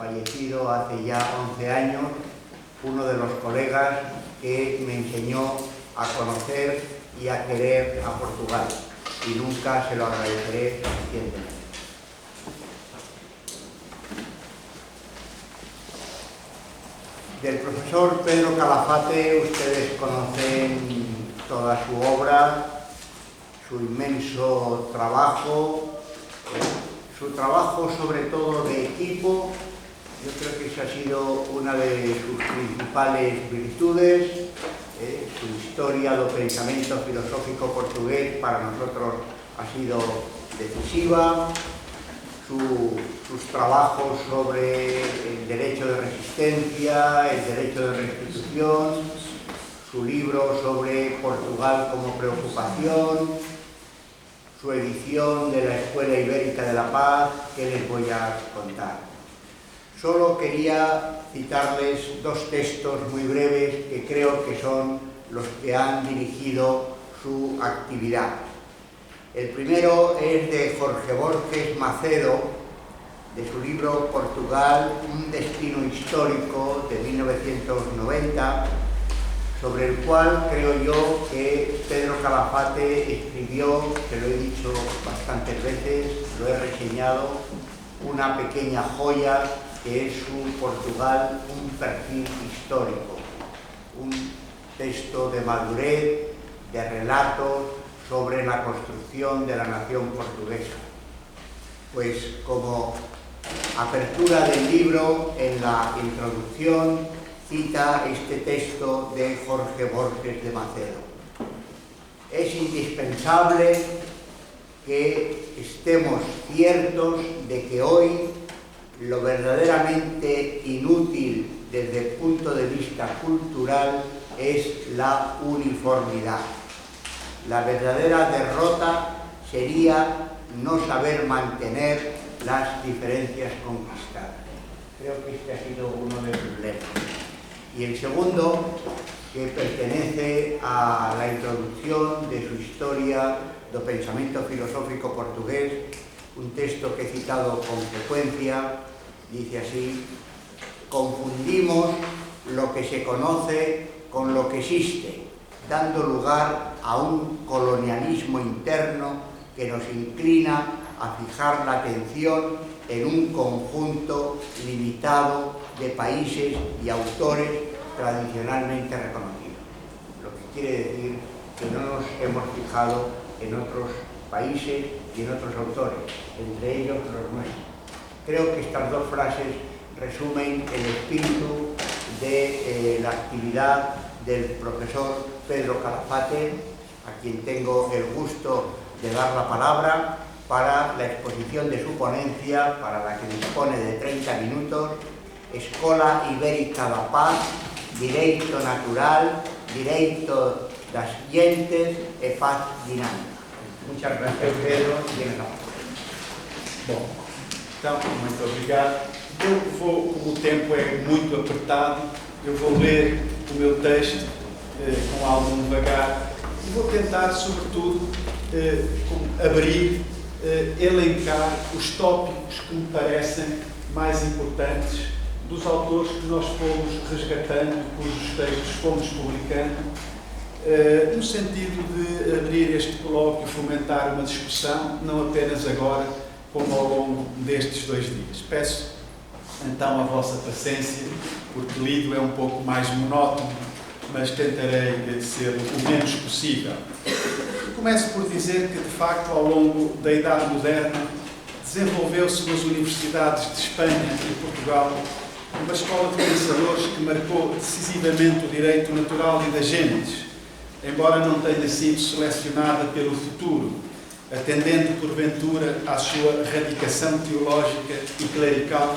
fallecido hace ya 11 años, uno de los colegas que me enseñó a conocer y a querer a Portugal, y nunca se lo agradeceré suficientemente. Del profesor Pedro Calafate ustedes conocen toda su obra, su inmenso trabajo, su trabajo sobre todo de equipo. Yo creo que esa ha sido una de sus principales virtudes. Su historia do pensamento filosófico portugués para nosotros ha sido decisiva. Sus trabajos sobre el derecho de resistencia, el derecho de restitución, su libro sobre Portugal como preocupación, su edición de la Escuela Ibérica de la Paz, que les voy a contar. Solo quería citarles dos textos muy breves que creo que son los que han dirigido su actividad. El primero es de Jorge Borges Macedo, de su libro Portugal, un destino histórico, de 1990, sobre el cual creo yo que Pedro Calafate escribió, que lo he dicho bastantes veces, lo he reseñado, una pequeña joya que es su Portugal, un perfil histórico, un texto de madurez, de relatos sobre la construcción de la nación portuguesa. Pues como apertura del libro, en la introducción, cita este texto de Jorge Borges de Macedo. Es indispensable que estemos ciertos de que hoy lo verdaderamente inútil desde el punto de vista cultural es la uniformidad. La verdadera derrota sería no saber mantener las diferencias conquistadas. Creo que este ha sido uno de sus lemas. Y el segundo, que pertenece a la introducción de su historia do pensamento filosófico portugués, un texto que he citado con frecuencia, dice así: confundimos lo que se conoce con lo que existe, dando lugar a un colonialismo interno que nos inclina a fijar la atención en un conjunto limitado de países y autores tradicionalmente reconocidos. Lo que quiere decir que no nos hemos fijado en otros países y en otros autores, entre ellos los nuestros. Creo que estas dos frases resumen el espíritu de la actividad del profesor Pedro Calafate, a quien tengo el gusto de dar la palabra para la exposición de su ponencia, para la que dispone de 30 minutos, Escola Ibérica da Paz, Direito Natural, Direito das Gentes e Paz Dinámica. Muchas gracias, Pedro, y tienes la palabra. Bom, então, muito obrigado. Eu vou, como o tempo é muito apertado, eu vou ler o meu texto com algum devagar e vou tentar, sobretudo, abrir, elencar os tópicos que me parecem mais importantes dos autores que nós fomos resgatando, cujos textos fomos publicando, no sentido de abrir este colóquio, fomentar uma discussão, não apenas agora, como ao longo destes 2 dias. Peço então a vossa paciência, porque lido é um pouco mais monótono, mas tentarei ser o menos possível. Começo por dizer que, de facto, ao longo da Idade Moderna, desenvolveu-se nas universidades de Espanha e Portugal uma escola de pensadores que marcou decisivamente o direito natural e das gentes, embora não tenha sido selecionada pelo futuro, atendendo porventura à sua radicação teológica e clerical,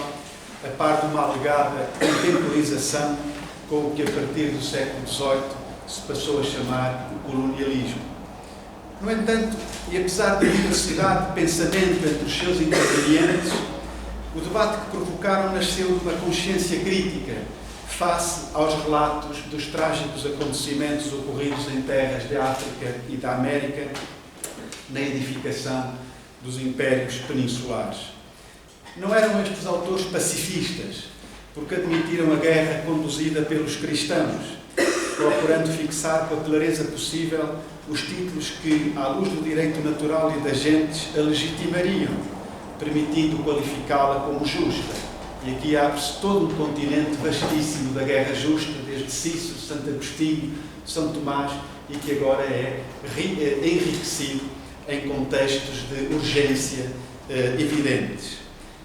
a par de uma alegada contemporização com o que a partir do século XVIII se passou a chamar o colonialismo. No entanto, e apesar da diversidade de pensamento entre os seus intervenientes, o debate que provocaram nasceu de uma consciência crítica face aos relatos dos trágicos acontecimentos ocorridos em terras de África e da América na edificação dos impérios peninsulares. Não eram estes autores pacifistas, porque admitiram a guerra conduzida pelos cristãos, procurando fixar com a clareza possível os títulos que, à luz do direito natural e das gentes, a legitimariam, permitindo qualificá-la como justa. E aqui abre-se todo um continente vastíssimo da guerra justa, desde Cícero, Santo Agostinho, São Tomás, e que agora é enriquecido em contextos de urgência evidentes.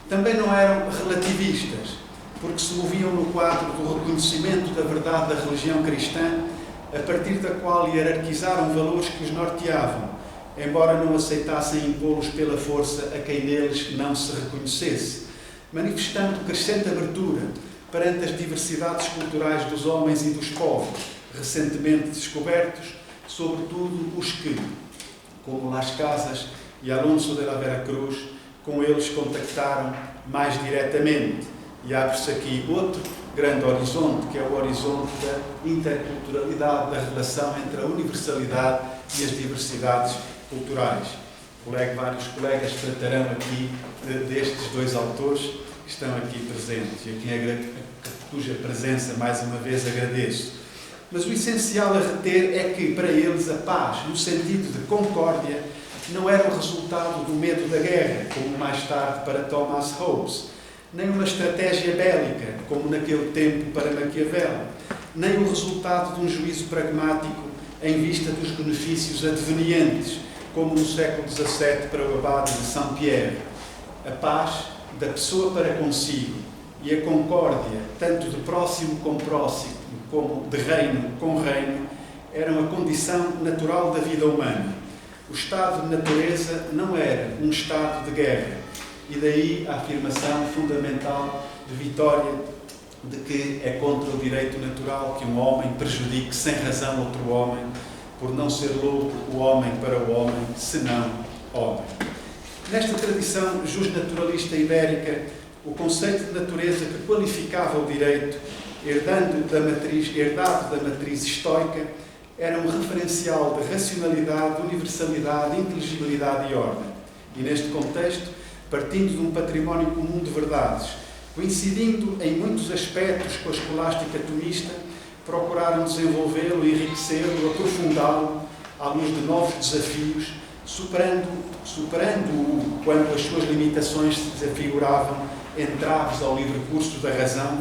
Também não eram relativistas, porque se moviam no quadro do reconhecimento da verdade da religião cristã, a partir da qual hierarquizaram valores que os norteavam, embora não aceitassem impô-los pela força a quem neles não se reconhecesse, manifestando crescente abertura perante as diversidades culturais dos homens e dos povos, recentemente descobertos, sobretudo os que, como Las Casas e Alonso de la Veracruz, com eles contactaram mais diretamente. E abre-se aqui outro grande horizonte, que é o horizonte da interculturalidade, da relação entre a universalidade e as diversidades culturais. Vários colegas tratarão aqui destes dois autores que estão aqui presentes, e a cuja presença, mais uma vez, agradeço. Mas o essencial a reter é que, para eles, a paz, no sentido de concórdia, não era o resultado do medo da guerra, como mais tarde para Thomas Hobbes, nem uma estratégia bélica, como naquele tempo para Maquiavel, nem o resultado de um juízo pragmático em vista dos benefícios advenientes, como no século XVII para o abade de Saint-Pierre. A paz da pessoa para consigo e a concórdia, tanto de próximo com próximo, como de reino com reino, eram a condição natural da vida humana. O estado de natureza não era um estado de guerra, e daí a afirmação fundamental de Vitória de que é contra o direito natural que um homem prejudique sem razão outro homem, por não ser louco o homem para o homem, senão homem. Nesta tradição justnaturalista ibérica, o conceito de natureza que qualificava o direito, herdado da matriz estoica, era um referencial de racionalidade, universalidade, inteligibilidade e ordem. E neste contexto, partindo de um património comum de verdades, coincidindo em muitos aspectos com a escolástica tomista, procuraram desenvolvê-lo, enriquecê-lo, aprofundá-lo à luz de novos desafios, superando-o quando as suas limitações se desafiguravam entraves ao livre curso da razão,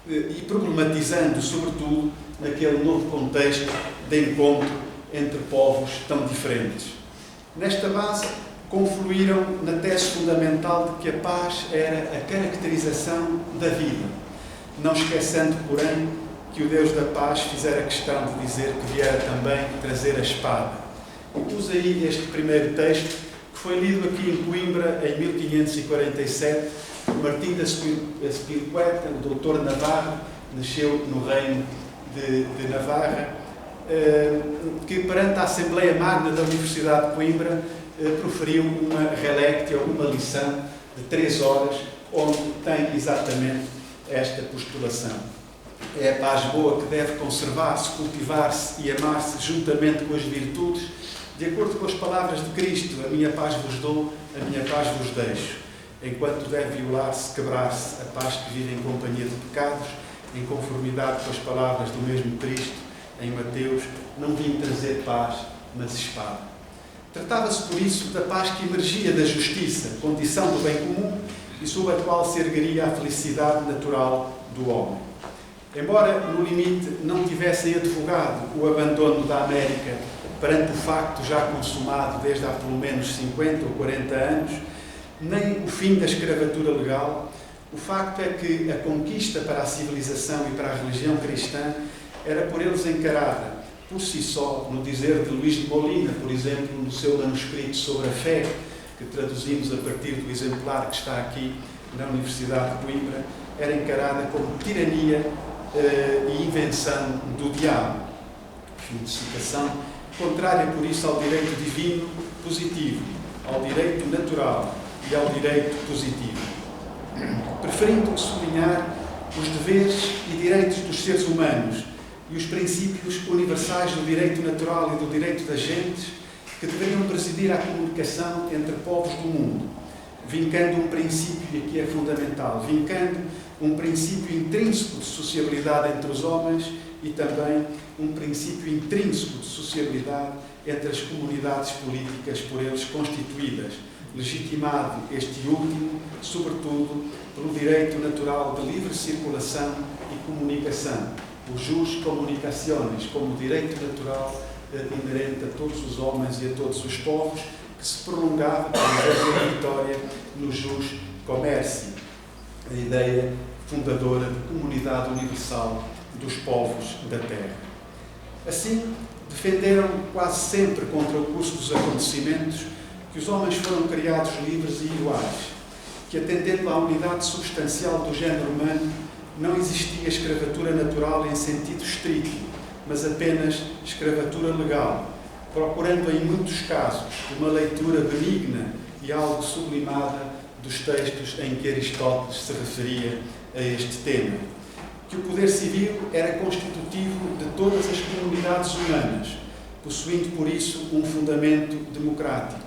e problematizando, sobretudo, naquele novo contexto de encontro entre povos tão diferentes. Nesta base, confluíram na tese fundamental de que a paz era a caracterização da vida, não esquecendo, porém, que o Deus da paz fizera questão de dizer que viera também trazer a espada. E pus aí este primeiro texto, que foi lido aqui em Coimbra em 1547, Martim da Spilqueta, o doutor Navarro, nasceu no reino de Navarra, que perante a Assembleia Magna da Universidade de Coimbra proferiu uma relectio, uma lição de 3 horas, onde tem exatamente esta postulação. É a paz boa que deve conservar-se, cultivar-se e amar-se juntamente com as virtudes, de acordo com as palavras de Cristo: a minha paz vos dou, a minha paz vos deixo. Enquanto deve violar-se, quebrar-se a paz que vive em companhia de pecados, em conformidade com as palavras do mesmo Cristo, em Mateus: não vim trazer paz, mas espada. Tratava-se, por isso, da paz que emergia da justiça, condição do bem comum, e sob a qual se ergueria a felicidade natural do homem. Embora, no limite, não tivessem advogado o abandono da América perante o facto já consumado desde há pelo menos 50 ou 40 anos, nem o fim da escravatura legal, o facto é que a conquista para a civilização e para a religião cristã era por eles encarada, por si só, no dizer de Luís de Molina, por exemplo, no seu manuscrito sobre a fé, que traduzimos a partir do exemplar que está aqui na Universidade de Coimbra, era encarada como tirania e invenção do diabo. Fim de citação. Contrária, por isso, ao direito divino positivo, ao direito natural e ao direito positivo. Preferindo sublinhar os deveres e direitos dos seres humanos e os princípios universais do direito natural e do direito das gentes, que deveriam presidir à comunicação entre povos do mundo, vincando um princípio, e aqui é fundamental, vincando um princípio intrínseco de sociabilidade entre os homens e também um princípio intrínseco de sociabilidade entre as comunidades políticas por eles constituídas, legitimado este último, sobretudo, pelo direito natural de livre circulação e comunicação, o jus communicationis, como direito natural inerente a todos os homens e a todos os povos, que se prolongava, por exemplo, a vitória no jus commerci, a ideia fundadora de comunidade universal dos povos da terra. Assim, defenderam quase sempre contra o curso dos acontecimentos que os homens foram criados livres e iguais, que, atendendo à unidade substancial do género humano, não existia escravatura natural em sentido estrito, mas apenas escravatura legal, procurando em muitos casos uma leitura benigna e algo sublimada dos textos em que Aristóteles se referia a este tema. Que o poder civil era constitutivo de todas as comunidades humanas, possuindo por isso um fundamento democrático.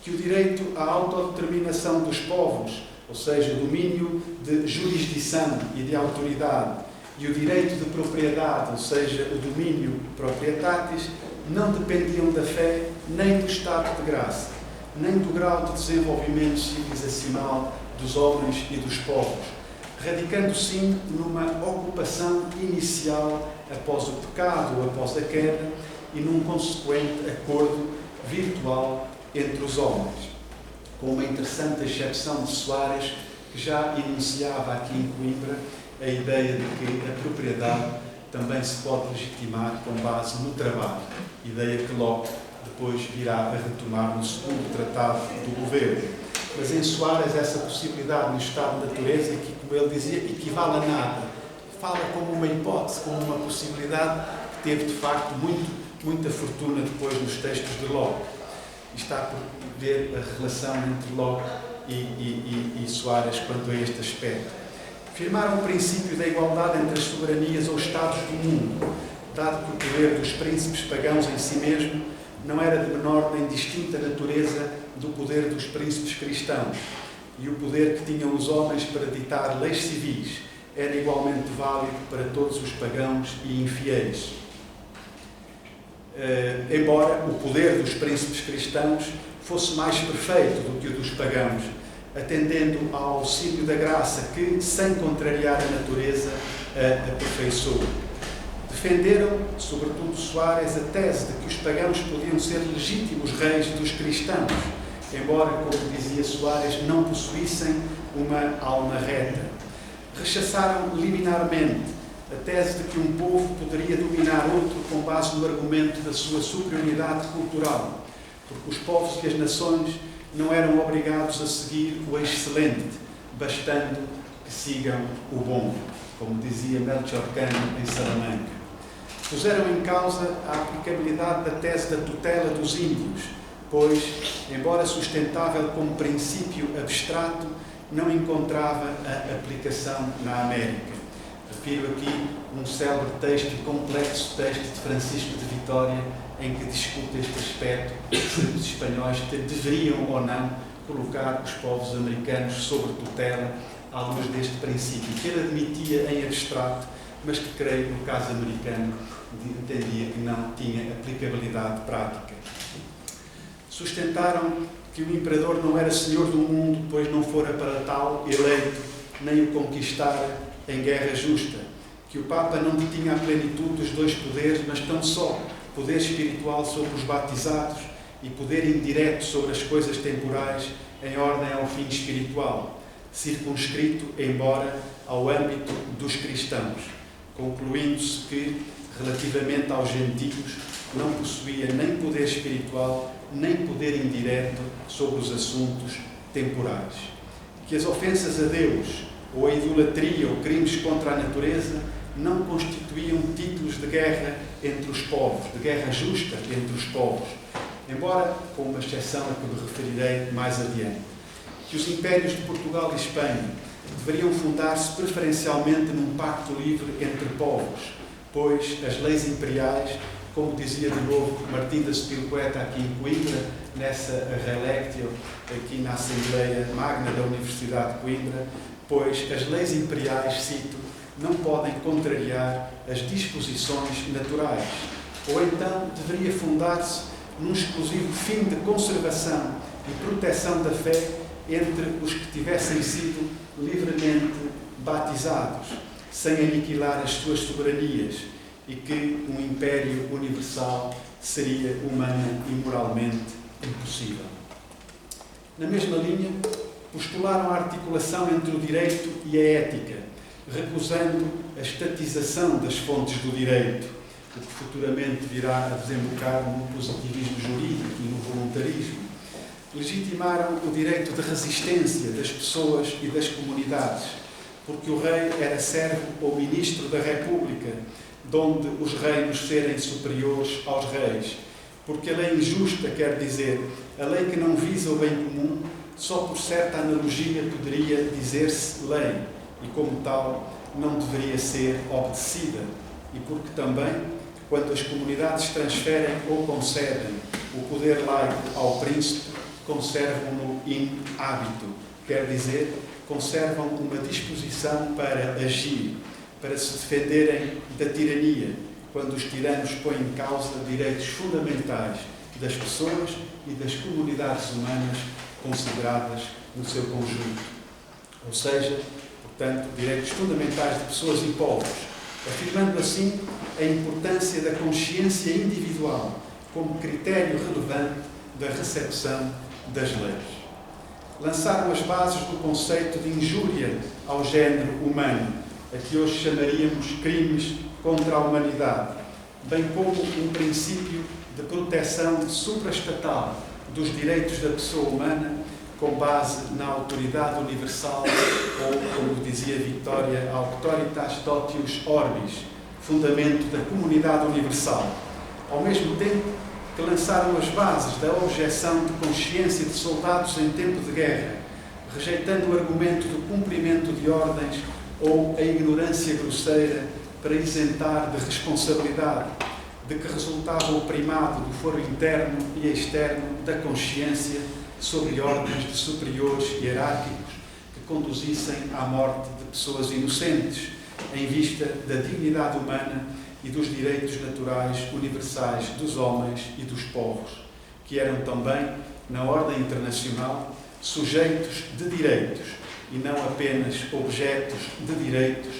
Que o direito à autodeterminação dos povos, ou seja, o domínio de jurisdição e de autoridade, e o direito de propriedade, ou seja, o domínio proprietatis, não dependiam da fé nem do estado de graça, nem do grau de desenvolvimento civilizacional dos homens e dos povos, radicando sim numa ocupação inicial após o pecado, após a queda, e num consequente acordo virtual entre os homens, com uma interessante exceção de Soares, que já enunciava aqui em Coimbra a ideia de que a propriedade também se pode legitimar com base no trabalho, ideia que Locke depois virá a retomar no segundo tratado do governo. Mas em Soares essa possibilidade no estado de natureza, que, como ele dizia, equivale a nada, fala como uma hipótese, como uma possibilidade que teve de facto muita fortuna depois nos textos de Locke. Está por ver a relação entre Locke e Soares quanto a este aspecto. Afirmaram o princípio da igualdade entre as soberanias ou estados do mundo, dado que o poder dos príncipes pagãos em si mesmo não era de menor nem distinta natureza do poder dos príncipes cristãos, e o poder que tinham os homens para ditar leis civis era igualmente válido para todos os pagãos e infiéis. Embora o poder dos príncipes cristãos fosse mais perfeito do que o dos pagãos, atendendo ao auxílio da graça que, sem contrariar a natureza, a aperfeiçoou. Defenderam, sobretudo Soares, a tese de que os pagãos podiam ser legítimos reis dos cristãos, embora, como dizia Soares, não possuíssem uma alma reta. Rechaçaram liminarmente a tese de que um povo poderia dominar outro com base no argumento da sua superioridade cultural, porque os povos e as nações não eram obrigados a seguir o excelente, bastando que sigam o bom, como dizia Melchior Cano em Salamanca. Puseram em causa a aplicabilidade da tese da tutela dos índios, pois, embora sustentável como princípio abstrato, não encontrava a aplicação na América. Refiro aqui um célebre texto e complexo texto de Francisco de Vitória, em que discute este aspecto, se os espanhóis deveriam ou não colocar os povos americanos sob tutela à luz deste princípio, que ele admitia em abstrato, mas que, creio, no caso americano, entendia que não tinha aplicabilidade prática. Sustentaram que o imperador não era senhor do mundo, pois não fora para tal eleito, nem o conquistara em guerra justa, que o Papa não detinha a plenitude dos dois poderes, mas tão só poder espiritual sobre os batizados e poder indireto sobre as coisas temporais em ordem ao fim espiritual, circunscrito, embora, ao âmbito dos cristãos, concluindo-se que, relativamente aos gentios, não possuía nem poder espiritual, nem poder indireto sobre os assuntos temporais. Que as ofensas a Deus, ou a idolatria, ou crimes contra a natureza, não constituíam títulos de guerra entre os povos, de guerra justa entre os povos, embora com uma exceção a que me referirei mais adiante. Que os impérios de Portugal e Espanha deveriam fundar-se preferencialmente num pacto livre entre povos, pois as leis imperiais como dizia de novo Martim da Spilpoeta aqui em Coimbra, nessa relectio, aqui na Assembleia Magna da Universidade de Coimbra, pois as leis imperiais, cito, não podem contrariar as disposições naturais, ou então deveria fundar-se num exclusivo fim de conservação e proteção da fé entre os que tivessem sido livremente batizados, sem aniquilar as suas soberanias, e que um império universal seria humana e moralmente impossível. Na mesma linha, postularam a articulação entre o direito e a ética, recusando a estatização das fontes do direito, o que futuramente virá a desembocar no positivismo jurídico e no voluntarismo. Legitimaram o direito de resistência das pessoas e das comunidades, porque o rei era servo ou ministro da República, donde os reinos serem superiores aos reis, porque a lei injusta, quer dizer, a lei que não visa o bem comum, só por certa analogia poderia dizer-se lei, e como tal não deveria ser obedecida, e porque também, quando as comunidades transferem ou concedem o poder laico ao príncipe, conservam-no in hábito, quer dizer, conservam uma disposição para agir, para se defenderem da tirania, quando os tiranos põem em causa direitos fundamentais das pessoas e das comunidades humanas consideradas no seu conjunto. Ou seja, portanto, direitos fundamentais de pessoas e povos, afirmando assim a importância da consciência individual como critério relevante da recepção das leis. Lançaram as bases do conceito de injúria ao género humano, a que hoje chamaríamos crimes contra a humanidade, bem como um princípio de proteção supraestatal dos direitos da pessoa humana com base na autoridade universal ou, como dizia Victoria, auctoritas dotius orbis, fundamento da comunidade universal. Ao mesmo tempo que lançaram as bases da objeção de consciência de soldados em tempo de guerra, rejeitando o argumento do cumprimento de ordens ou a ignorância grosseira para isentar de responsabilidade, de que resultava o primado do foro interno e externo da consciência sobre ordens de superiores hierárquicos que conduzissem à morte de pessoas inocentes, em vista da dignidade humana e dos direitos naturais universais dos homens e dos povos, que eram também, na ordem internacional, sujeitos de direitos e não apenas objetos de direitos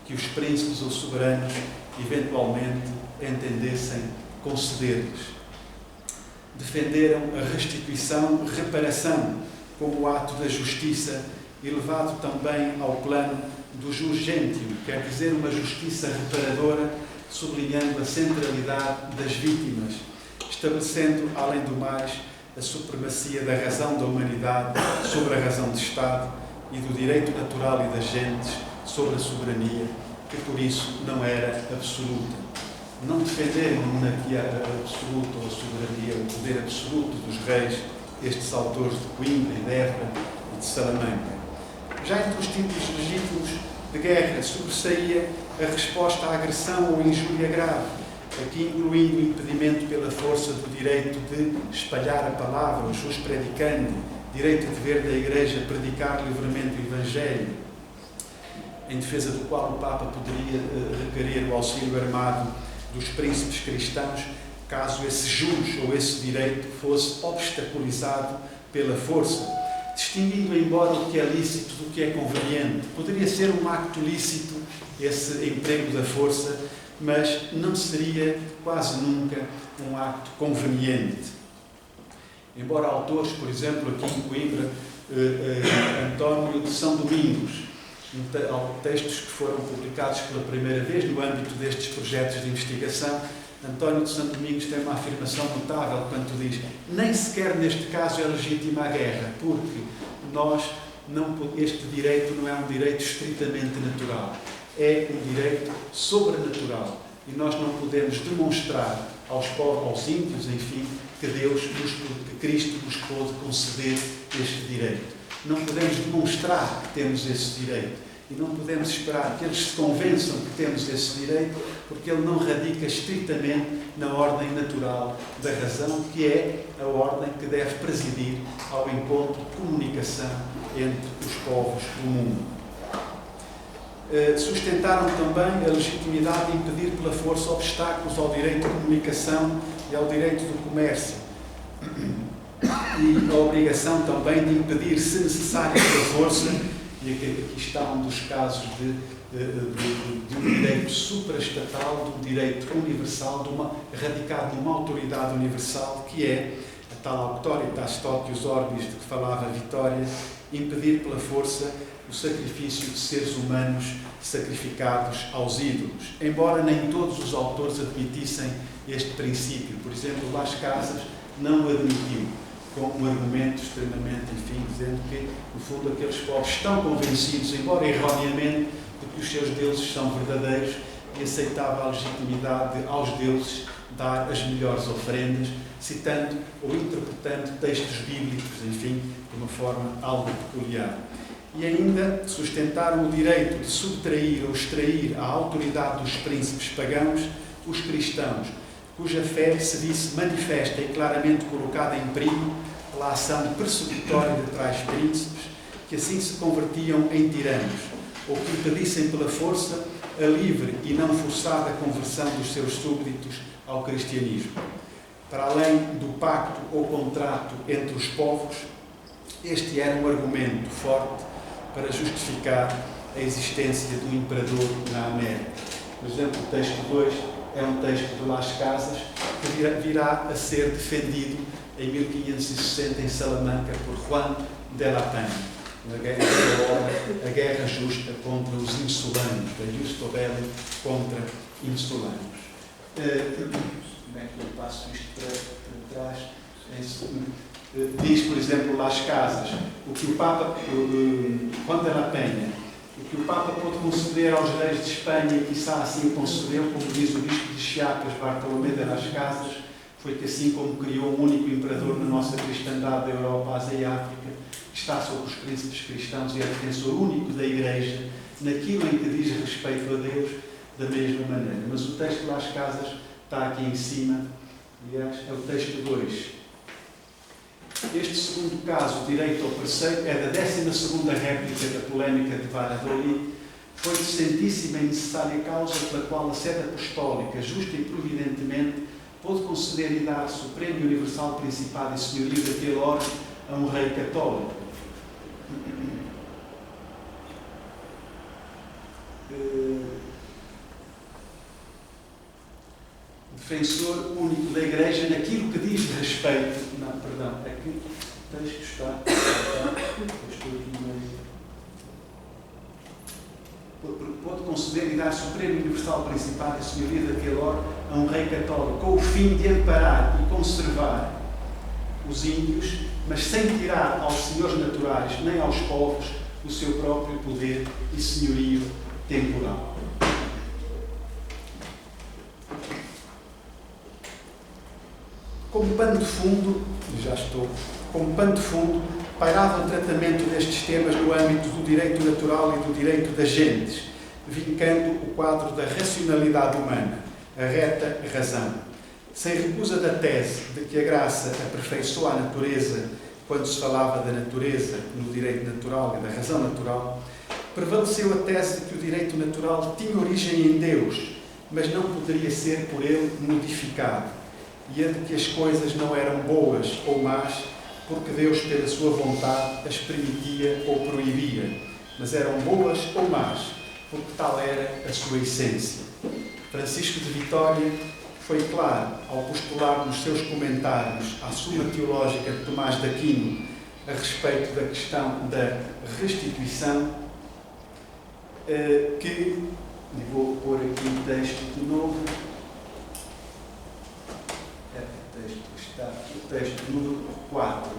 que os príncipes ou soberanos eventualmente entendessem conceder-lhes. Defenderam a restituição, reparação, como ato da justiça, elevado também ao plano do jus gentium, quer dizer, uma justiça reparadora, sublinhando a centralidade das vítimas, estabelecendo, além do mais, a supremacia da razão da humanidade sobre a razão de Estado e do direito natural e das gentes sobre a soberania, que por isso não era absoluta. Não defenderam a monarquia absoluta ou a soberania, o poder absoluto dos reis, estes autores de Coimbra e de Évora e de Salamanca. Já entre os títulos legítimos de guerra sobressaía a resposta à agressão ou injúria grave, aqui incluindo o impedimento pela força do direito de espalhar a palavra, os seus predicando, direito e dever da Igreja predicar livremente o Evangelho, em defesa do qual o Papa poderia requerer o auxílio armado dos príncipes cristãos, caso esse jus ou esse direito fosse obstaculizado pela força, distinguindo embora o que é lícito do que é conveniente. Poderia ser um acto lícito esse emprego da força, mas não seria quase nunca um acto conveniente. Embora autores, por exemplo, aqui em Coimbra, António de São Domingos, textos que foram publicados pela primeira vez no âmbito destes projetos de investigação, António de São Domingos tem uma afirmação notável quando diz: nem sequer neste caso é legítima a guerra, porque este direito não é um direito estritamente natural, é um direito sobrenatural e nós não podemos demonstrar aos povos, aos índios, enfim, que Cristo nos pôde conceder este direito. Não podemos demonstrar que temos esse direito. E não podemos esperar que eles se convençam que temos esse direito, porque ele não radica estritamente na ordem natural da razão, que é a ordem que deve presidir ao encontro de comunicação entre os povos do mundo. Sustentaram também a legitimidade de impedir pela força obstáculos ao direito de comunicação e ao direito do comércio, e a obrigação também de impedir, se necessário, pela força, e aqui está um dos casos de um direito supraestatal, de um direito universal, radicado numa autoridade universal, que é a tal auctoritas totius orbis de que falava Vitória, impedir pela força o sacrifício de seres humanos sacrificados aos ídolos. Embora nem todos os autores admitissem este princípio. Por exemplo, Las Casas não o admitiu, com um argumento extremamente, dizendo que, no fundo, aqueles povos estão convencidos, embora erroneamente, de que os seus deuses são verdadeiros, e aceitava a legitimidade de, aos deuses, dar as melhores ofrendas, citando ou interpretando textos bíblicos, de uma forma algo peculiar. E ainda sustentaram o direito de subtrair ou extrair à autoridade dos príncipes pagãos os cristãos, cuja fé se visse manifesta e claramente colocada em perigo pela ação persecutória de tais príncipes, que assim se convertiam em tiranos, ou que impedissem pela força a livre e não forçada conversão dos seus súbditos ao cristianismo. Para além do pacto ou contrato entre os povos, este era um argumento forte para justificar a existência do imperador na América. Por exemplo, o texto 2 é um texto de Las Casas que virá a ser defendido em 1560 em Salamanca por Juan de la Peña, na guerra, a guerra justa contra os insulanos, a Justo Belli contra insulanos. Como é que eu passo isto para trás? Diz, por exemplo, Las Casas, o que o Papa, Juan de la Peña, o que o Papa pôde conceder aos reis de Espanha, e quiçá assim o concedeu, como diz o bispo de Chiapas, Bartolomé de las Casas, foi que assim como criou um único imperador na nossa cristandade da Europa, Ásia e África, está sobre os príncipes cristãos e é defensor único da Igreja, naquilo em que diz respeito a Deus, da mesma maneira. Mas o texto de Las Casas está aqui em cima, aliás, é o texto 2. Este segundo caso, direito ao preceito, é da 12ª réplica da polémica de Valladolid. Foi de santíssima e necessária causa pela qual a sede apostólica, justa e providentemente, pôde conceder e dar supremo e universal principado e senhorio daquele órgão a um rei católico. Defensor único da Igreja naquilo que diz respeito. Não, perdão, aqui o texto está. Estou aqui meio. Pode conceder e dar supremo e universal principado e senhoria daquele órgão a um rei católico, com o fim de amparar e conservar os índios, mas sem tirar aos senhores naturais nem aos povos o seu próprio poder e senhorio temporal. Como pano de fundo, pairava o tratamento destes temas no âmbito do direito natural e do direito das gentes, vincando o quadro da racionalidade humana, a reta razão. Sem recusa da tese de que a graça aperfeiçoa a natureza, quando se falava da natureza no direito natural e da razão natural, prevaleceu a tese de que o direito natural tinha origem em Deus, mas não poderia ser por ele modificado, e a de que as coisas não eram boas ou más porque Deus, pela sua vontade, as permitia ou proibia, mas eram boas ou más porque tal era a sua essência. Francisco de Vitória foi claro ao postular nos seus comentários à Suma Teológica de Tomás de Aquino a respeito da questão da restituição, que, e vou pôr aqui o texto de novo, o texto número 4.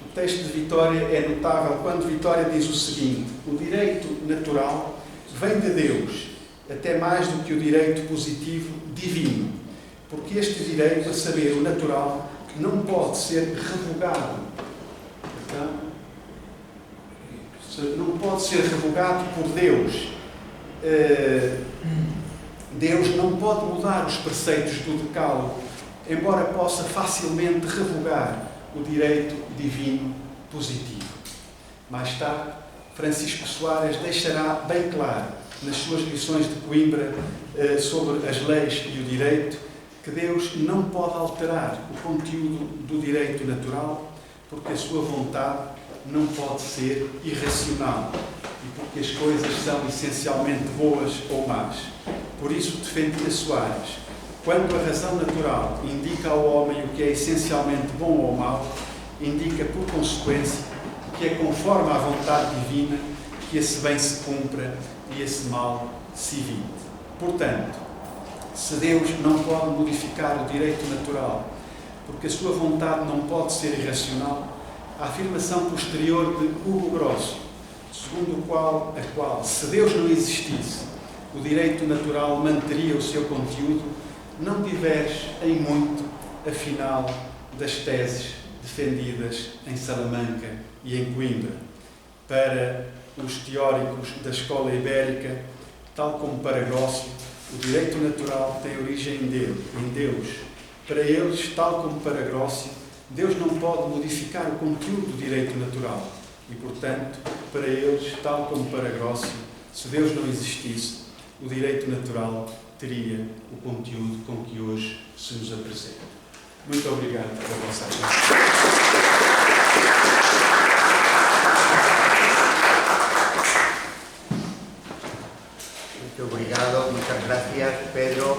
O texto de Vitória é notável quando Vitória diz o seguinte: o direito natural vem de Deus, até mais do que o direito positivo divino, porque este direito, a saber, o natural, não pode ser revogado. Então, não pode ser revogado por Deus. Deus não pode mudar os preceitos do decálogo, embora possa facilmente revogar o direito divino positivo. Mais tarde, Francisco Soares deixará bem claro, nas suas lições de Coimbra sobre as leis e o direito, que Deus não pode alterar o conteúdo do direito natural, porque a sua vontade não pode ser irracional e porque as coisas são essencialmente boas ou más. Por isso defendia Soares: quando a razão natural indica ao homem o que é essencialmente bom ou mau, indica por consequência que é conforme à vontade divina que esse bem se cumpra e esse mal se evite. Portanto, se Deus não pode modificar o direito natural, porque a sua vontade não pode ser irracional, a afirmação posterior de Hugo Grosso, segundo a qual, se Deus não existisse, o direito natural manteria o seu conteúdo, não diverge em muito, afinal, das teses defendidas em Salamanca e em Coimbra. Para os teóricos da escola ibérica, tal como para Grosso, o direito natural tem origem em Deus. Para eles, tal como para Grosso, Deus não pode modificar o conteúdo do direito natural. E, portanto, para eles, tal como para Grosso, se Deus não existisse, o direito natural teria o conteúdo com que hoje se nos apresenta. Muito obrigado pela vossa atenção. Muito obrigado, muchas gracias, Pedro,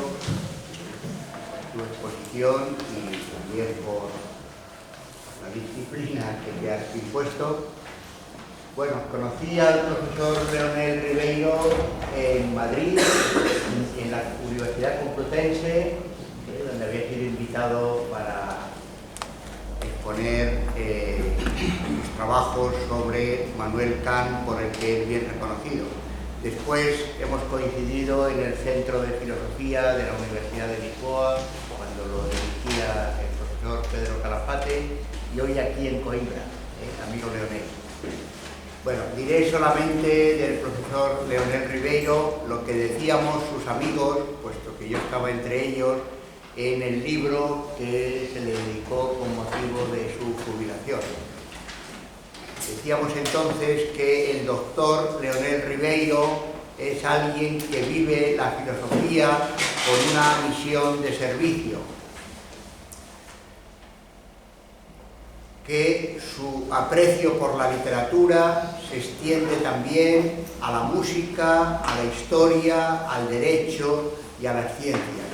por tu exposición y también por la disciplina que te has impuesto. Bueno, conocí al profesor Leonel Ribeiro en Madrid, en la Universidad Complutense, donde había sido invitado para exponer los trabajos sobre Manuel Kant, por el que es bien reconocido. Después hemos coincidido en el Centro de Filosofía de la Universidad de Lisboa, cuando lo dirigía el profesor Pedro Calafate, y hoy aquí en Coimbra, amigo Leonel. Bueno, diré solamente del profesor Leonel Ribeiro lo que decíamos sus amigos, puesto que yo estaba entre ellos, en el libro que se le dedicó con motivo de su jubilación. Decíamos entonces que el doctor Leonel Ribeiro es alguien que vive la filosofía con una misión de servicio, que su aprecio por la literatura se extiende también a la música, a la historia, al derecho y a las ciencias,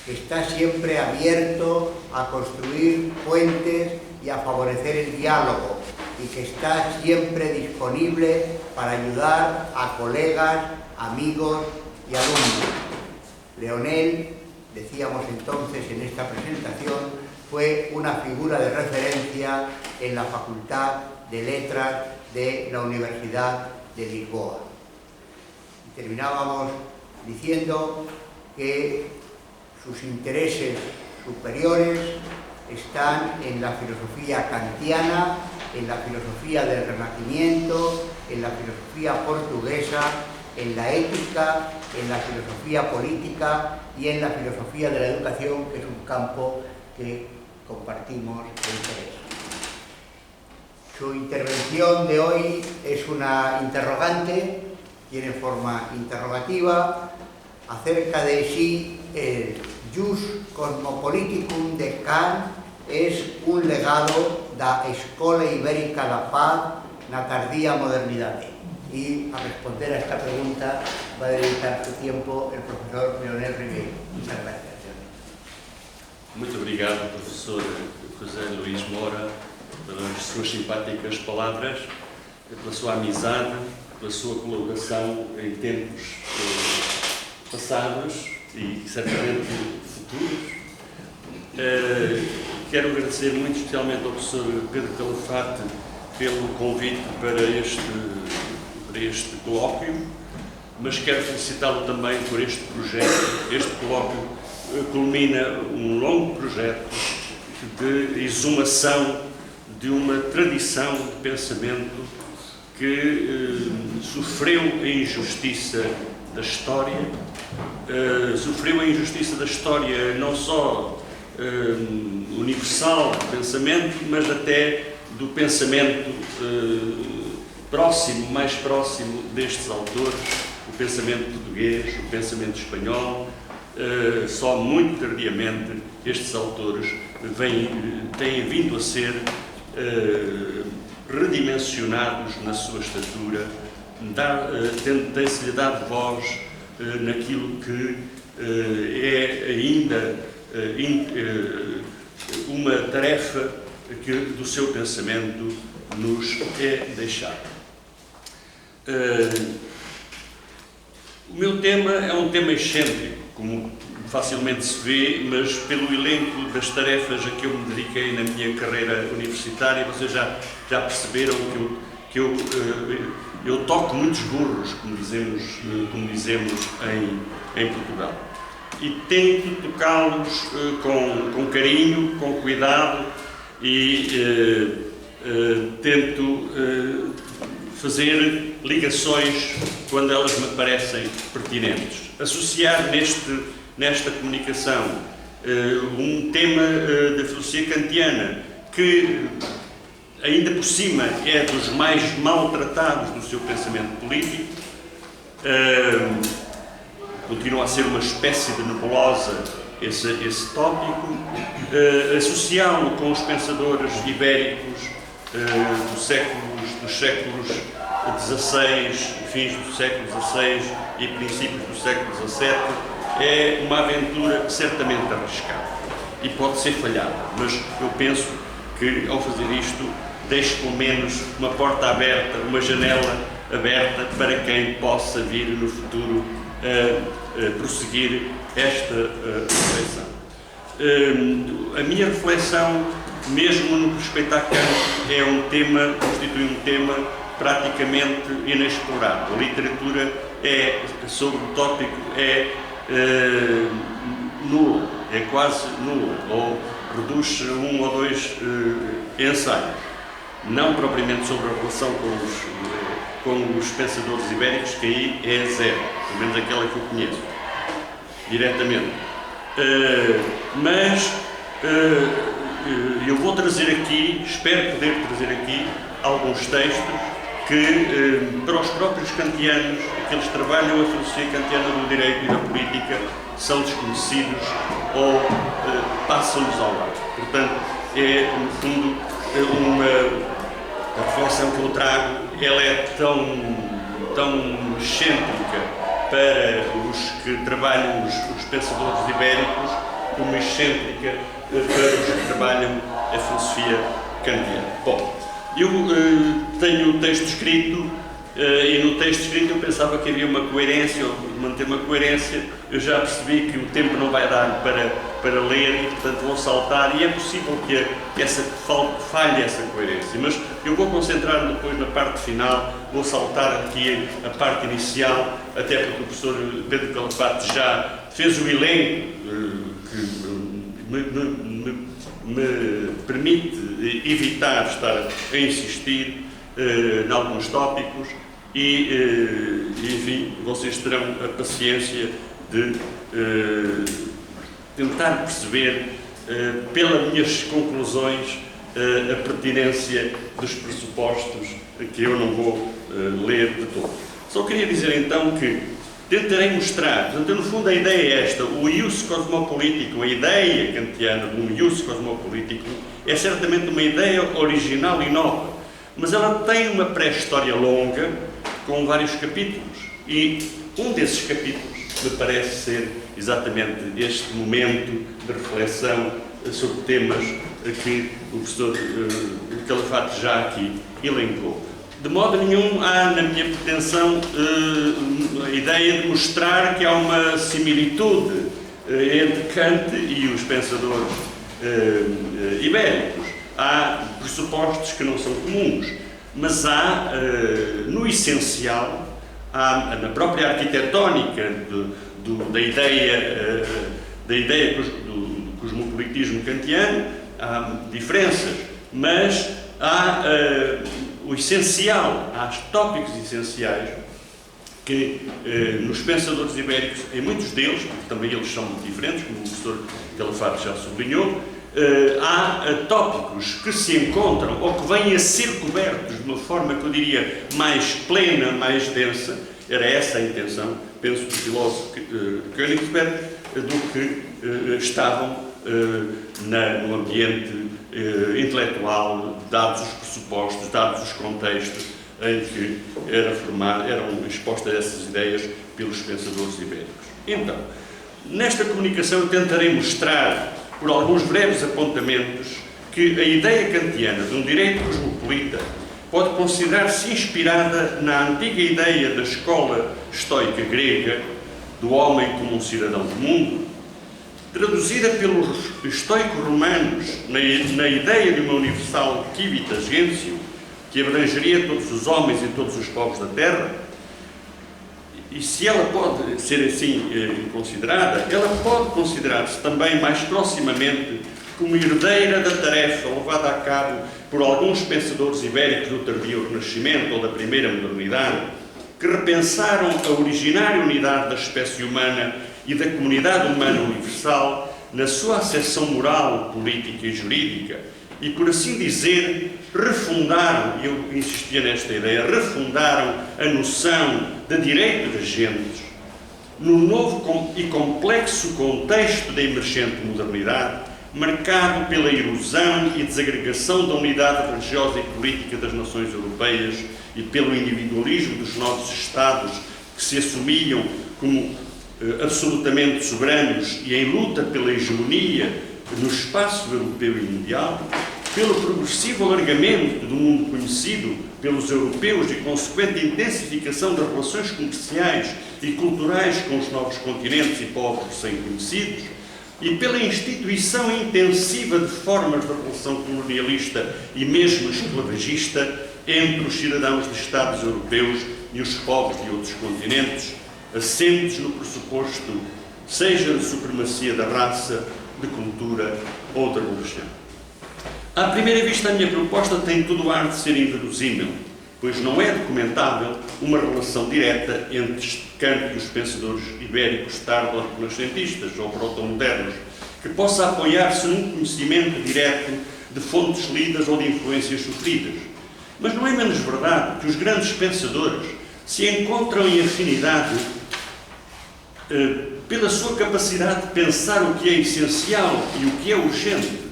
que está siempre abierto a construir puentes y a favorecer el diálogo, y que está siempre disponible para ayudar a colegas, amigos y alumnos. Leonel, decíamos entonces en esta presentación, fue una figura de referencia en la Facultad de Letras de la Universidad de Lisboa. Y terminábamos diciendo que sus intereses superiores están en la filosofía kantiana, en la filosofía del Renacimiento, en la filosofía portuguesa, en la ética, en la filosofía política y en la filosofía de la educación, que es un campo que compartimos de interés. Su intervención de hoy es una interrogante, tiene forma interrogativa, acerca de si el Jus Cosmopoliticum de Kant es un legado da Escola Ibérica da Paz na tardía modernidade. Y a responder a esta pregunta va a dedicar su tiempo el profesor Leonel Ribeiro. Muchas gracias. Muito obrigado, professor José Luís Moura, pelas suas simpáticas palavras, pela sua amizade, pela sua colaboração em tempos passados e certamente futuros. Quero agradecer muito especialmente ao professor Pedro Calafate pelo convite para este colóquio, mas quero felicitá-lo também por este projeto. Este colóquio culmina um longo projeto de exumação de uma tradição de pensamento que sofreu a injustiça da história, não só universal do pensamento, mas até do pensamento próximo, mais próximo destes autores, o pensamento português, o pensamento espanhol. Só muito tardiamente estes autores têm vindo a ser redimensionados na sua estatura, tem-se-lhe dado voz naquilo que é ainda uma tarefa que do seu pensamento nos é deixada. O meu tema é um tema excêntrico, como facilmente se vê, mas pelo elenco das tarefas a que eu me dediquei na minha carreira universitária, vocês já perceberam que eu toco muitos burros, como dizemos em Portugal. E tento tocá-los com carinho, com cuidado e tento fazer ligações quando elas me parecem pertinentes. Associar nesta comunicação um tema da filosofia kantiana que, ainda por cima, é dos mais maltratados do seu pensamento político, continua a ser uma espécie de nebulosa esse tópico, associá-lo com os pensadores ibéricos dos séculos XVI, fins do século XVI e princípios do século XVII, é uma aventura certamente arriscada e pode ser falhada, mas eu penso que, ao fazer isto, deixo pelo menos uma porta aberta, uma janela aberta para quem possa vir no futuro prosseguir esta reflexão. A minha reflexão, mesmo no que respeita a Kant, constitui um tema praticamente inexplorado. A literatura sobre o tópico é nula, é quase nula, ou reduz-se a um ou dois ensaios. Não propriamente sobre a relação com os pensadores ibéricos, que aí é zero, pelo menos aquela que eu conheço, diretamente. Mas eu vou trazer aqui, espero poder trazer aqui, alguns textos que, para os próprios kantianos, aqueles que trabalham a filosofia kantiana do direito e da política, são desconhecidos ou passam-nos ao lado. Portanto, é, no fundo, a reflexão que eu trago, ela é tão excêntrica para os que trabalham os pensadores ibéricos, como excêntrica para os que trabalham a filosofia kantiana. Bom, eu tenho o texto escrito e no texto escrito eu pensava que havia uma coerência, ou manter uma coerência. Eu já percebi que o tempo não vai dar para ler e, portanto, vou saltar, e é possível que falhe essa coerência, mas eu vou concentrar depois na parte final, vou saltar aqui a parte inicial, até porque o professor Pedro Calafate já fez o elenco que me permite evitar estar a insistir em alguns tópicos e, enfim, vocês terão a paciência de tentar perceber, pelas minhas conclusões, a pertinência dos pressupostos que eu não vou ler de todo. Só queria dizer então que tentarei mostrar, portanto, no fundo a ideia é esta: o ius cosmopolítico, a ideia kantiana de um ius cosmopolítico é certamente uma ideia original e nova, mas ela tem uma pré-história longa com vários capítulos, e um desses capítulos me parece ser exatamente este momento de reflexão sobre temas que o professor Calafate já aqui elencou. De modo nenhum há na minha pretensão a ideia de mostrar que há uma similitude entre Kant e os pensadores ibéricos. Há pressupostos que não são comuns, mas há, no essencial, há na própria arquitetónica da ideia do cosmopolitismo kantiano, há diferenças, mas há o essencial, há tópicos essenciais que nos pensadores ibéricos, em muitos deles, porque também eles são muito diferentes, como o professor Calafate já sublinhou, há tópicos que se encontram ou que vêm a ser cobertos de uma forma que eu diria mais plena, mais densa. Era essa a intenção, penso, do filósofo Königsberg, do que estavam no ambiente intelectual, dados os pressupostos, dados os contextos em que eram expostas essas ideias pelos pensadores ibéricos. Então, nesta comunicação eu tentarei mostrar, por alguns breves apontamentos, que a ideia kantiana de um direito cosmopolita pode considerar-se inspirada na antiga ideia da escola estoica grega do homem como um cidadão do mundo, traduzida pelos estoicos romanos na ideia de uma universal civitas gentium, que abrangeria todos os homens e todos os povos da terra. E se ela pode ser assim considerada, ela pode considerar-se também mais proximamente como herdeira da tarefa levada a cabo por alguns pensadores ibéricos do tardio Renascimento ou da primeira modernidade, que repensaram a originária unidade da espécie humana e da comunidade humana universal na sua acessão moral, política e jurídica, e, por assim dizer, refundaram, e eu insistia nesta ideia, refundaram a noção de direito das gentes no novo e complexo contexto da emergente modernidade, marcado pela erosão e desagregação da unidade religiosa e política das nações europeias e pelo individualismo dos novos Estados que se assumiam como absolutamente soberanos e em luta pela hegemonia no espaço europeu e mundial, pelo progressivo alargamento do mundo conhecido pelos europeus e consequente intensificação das relações comerciais e culturais com os novos continentes e povos recém-conhecidos, e pela instituição intensiva de formas de relação colonialista e mesmo esclavagista entre os cidadãos de Estados europeus e os povos de outros continentes, assentes no pressuposto, seja de supremacia da raça, de cultura ou de religião. À primeira vista, a minha proposta tem todo o ar de ser inverosímil, pois não é documentável uma relação direta entre Kant e os pensadores ibéricos tardo-renascentistas ou proto-modernos, que possa apoiar-se num conhecimento direto de fontes lidas ou de influências sofridas. Mas não é menos verdade que os grandes pensadores se encontram em afinidade pela sua capacidade de pensar o que é essencial e o que é urgente,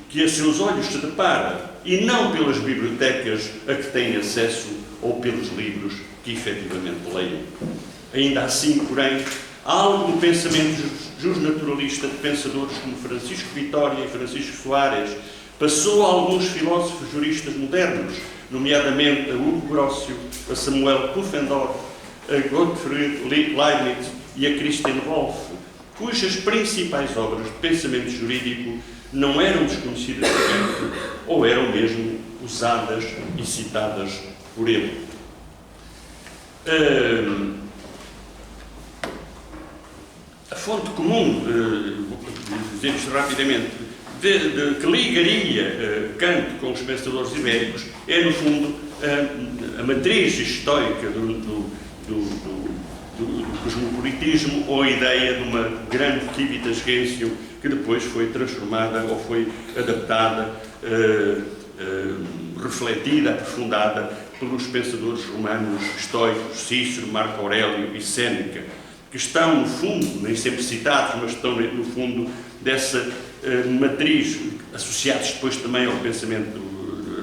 que a seus olhos se depara, e não pelas bibliotecas a que têm acesso ou pelos livros que efetivamente leiam. Ainda assim, porém, há algo no pensamento justnaturalista de pensadores como Francisco Vitória e Francisco Soares passou a alguns filósofos juristas modernos, nomeadamente a Hugo Grocio, a Samuel Pufendorf, a Gottfried Leibniz e a Christian Wolff, cujas principais obras de pensamento jurídico não eram desconhecidas por ele, ou eram mesmo usadas e citadas por ele. A fonte comum, dizemos rapidamente, que ligaria Kant com os pensadores ibéricos é, no fundo, a matriz histórica do cosmopolitismo ou a ideia de uma grande civitas gentium que depois foi transformada ou foi adaptada, refletida, aprofundada pelos pensadores romanos estoicos, Cícero, Marco Aurélio e Séneca, que estão, no fundo, nem sempre citados, mas estão, no fundo, dessa matriz, associados depois também ao pensamento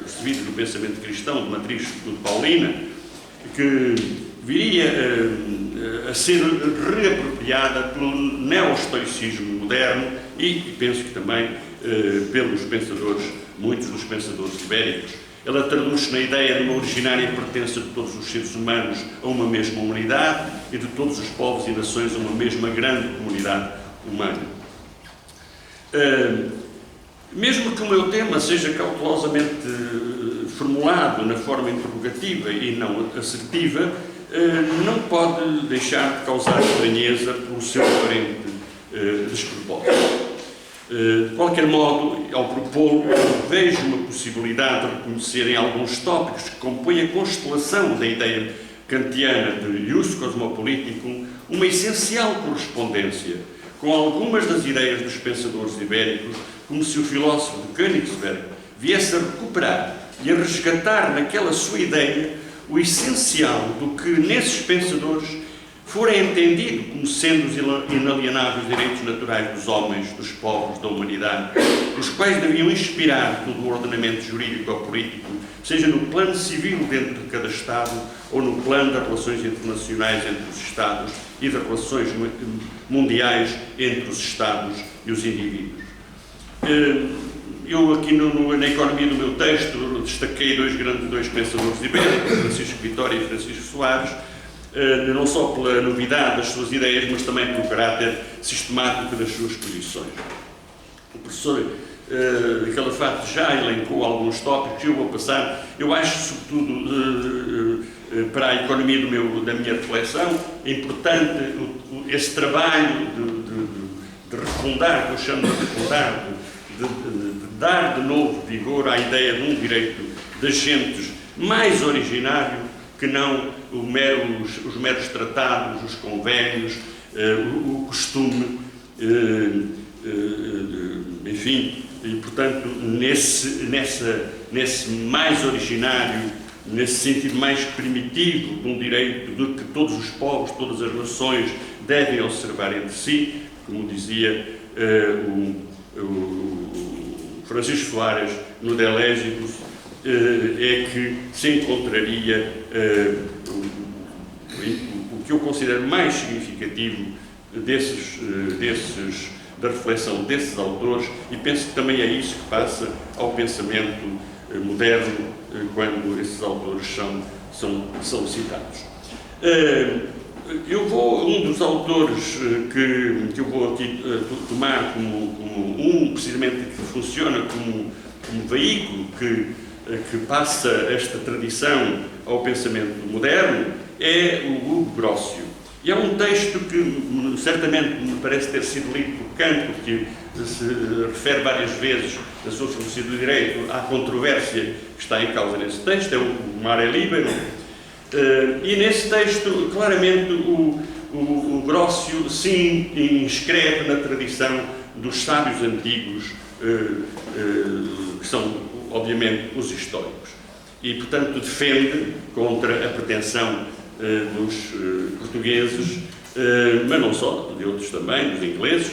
recebido do pensamento cristão, de matriz paulina, que viria a ser reapropriada pelo neo-estoicismo moderno e penso que também pelos pensadores, muitos dos pensadores ibéricos. Ela traduz-se na ideia de uma originária pertença de todos os seres humanos a uma mesma humanidade e de todos os povos e nações a uma mesma grande comunidade humana. Mesmo que o meu tema seja cautelosamente formulado na forma interrogativa e não assertiva, não pode deixar de causar estranheza pelo seu aparente despropósito. De qualquer modo, ao propô-lo, vejo uma possibilidade de reconhecer em alguns tópicos que compõem a constelação da ideia kantiana de ius cosmopoliticum uma essencial correspondência com algumas das ideias dos pensadores ibéricos, como se o filósofo de Königsberg viesse a recuperar e a resgatar naquela sua ideia o essencial do que nesses pensadores fora entendido como sendo os inalienáveis direitos naturais dos homens, dos povos, da humanidade, os quais deviam inspirar todo o ordenamento jurídico ou político, seja no plano civil dentro de cada Estado ou no plano das relações internacionais entre os Estados e das relações mundiais entre os Estados e os indivíduos. Eu aqui na economia do meu texto destaquei dois pensadores ibéricos, Francisco Vitória e Francisco Soares, não só pela novidade das suas ideias, mas também pelo caráter sistemático das suas posições. O professor Calafate já elencou alguns tópicos, eu vou passar. Eu acho, sobretudo, para a economia da minha reflexão, importante esse trabalho de refundar, que eu chamo de refundar, de dar de novo vigor à ideia de um direito de agentes mais originário que não os meros tratados, os convénios, o costume, enfim, e portanto nesse mais originário, nesse sentido mais primitivo de um direito de que todos os povos, todas as nações devem observar entre si, como dizia o Francisco Soares no De Legibus, é que se encontraria o que eu considero mais significativo da reflexão desses autores, e penso que também é isso que passa ao pensamento moderno quando esses autores são citados. Um dos autores que eu vou aqui tomar como precisamente que funciona como veículo que passa esta tradição ao pensamento moderno, é o Hugo Grocio. E é um texto que certamente me parece ter sido lido por Kant, porque se refere várias vezes na sua filosofia do direito à controvérsia que está em causa nesse texto, é o Mare Liberum. E nesse texto, claramente, o Grocio se inscreve na tradição dos sábios antigos, que são obviamente os históricos, e portanto defende contra a pretensão dos portugueses, mas não só, de outros também, dos ingleses,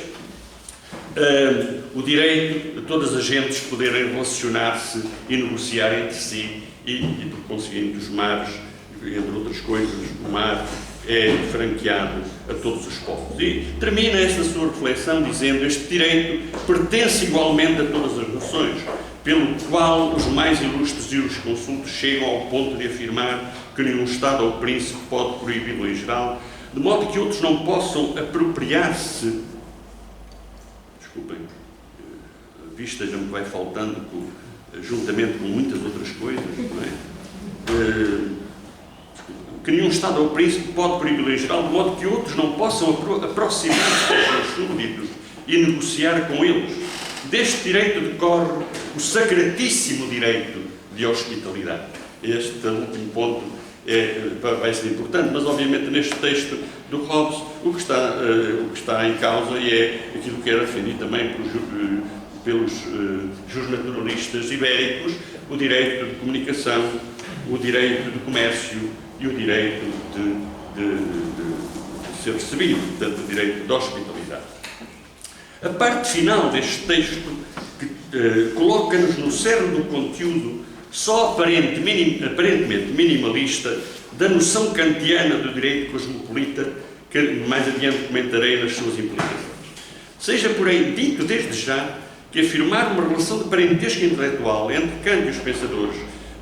o direito de todas as gentes poderem relacionar-se e negociar entre si e por conseguinte os mares, entre outras coisas, o mar é franqueado a todos os povos. E termina esta sua reflexão dizendo: este direito pertence igualmente a todas as nações, pelo qual os mais ilustres jurisconsultos chegam ao ponto de afirmar que nenhum Estado ou príncipe pode proibi-lo em geral, de modo que outros não possam apropriar-se. Desculpem, a vista já me vai faltando juntamente com muitas outras coisas, não é? Que nenhum Estado ou príncipe pode proibi-lo em geral, de modo que outros não possam aproximar-se dos seus súditos e negociar com eles. Deste direito decorre o sacratíssimo direito de hospitalidade. Este último ponto vai ser importante, mas obviamente neste texto do Hobbes o que está em causa é aquilo que era defendido também pelos justnaturalistas ibéricos: o direito de comunicação, o direito de comércio e o direito de ser recebido, portanto o direito de hospitalidade. A parte final deste texto coloca-nos no cerne do conteúdo só aparentemente minimalista da noção kantiana do direito cosmopolita, que mais adiante comentarei nas suas implicações. Seja, porém, dito desde já que afirmar uma relação de parentesco intelectual entre Kant e os pensadores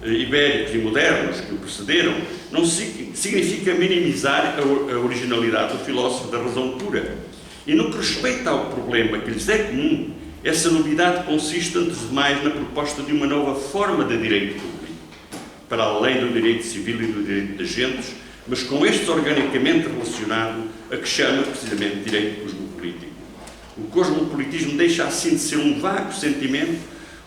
ibéricos e modernos que o precederam não significa minimizar a originalidade do filósofo da razão pura. E no que respeita ao problema que lhes é comum, essa novidade consiste, antes de mais, na proposta de uma nova forma de direito público, para além do direito civil e do direito de agentes, mas com este organicamente relacionado a que chama precisamente direito cosmopolítico. O cosmopolitismo deixa assim de ser um vago sentimento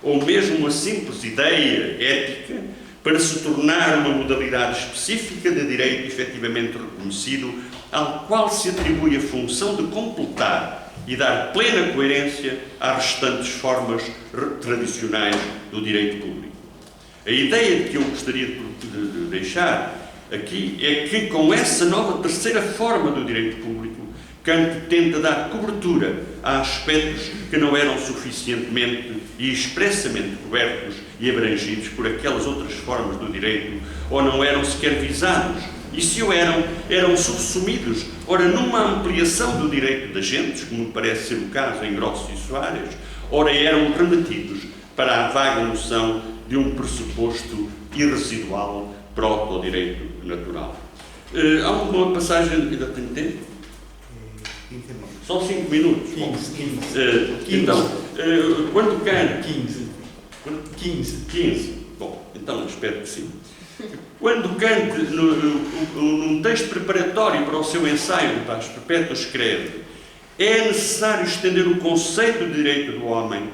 ou mesmo uma simples ideia ética para se tornar uma modalidade específica de direito efetivamente reconhecido, ao qual se atribui a função de completar e dar plena coerência às restantes formas tradicionais do direito público. A ideia que eu gostaria de deixar aqui é que, com essa nova terceira forma do direito público, Kant tenta dar cobertura a aspectos que não eram suficientemente e expressamente cobertos e abrangidos por aquelas outras formas do direito, ou não eram sequer visados, e se o eram, eram subsumidos, ora numa ampliação do direito de agentes, como parece ser o caso em Grosso e Soares, ora eram remetidos para a vaga noção de um pressuposto irresidual proto-direito natural. Há uma passagem, ainda tenho tempo? 15 minutos. Só 5 minutos? 15. Então, quando Kant... 15. Bom, então espero que sim. Quando Kant, num texto preparatório para o seu ensaio de Paz Perpétua, escreve: é necessário estender o conceito de direito do homem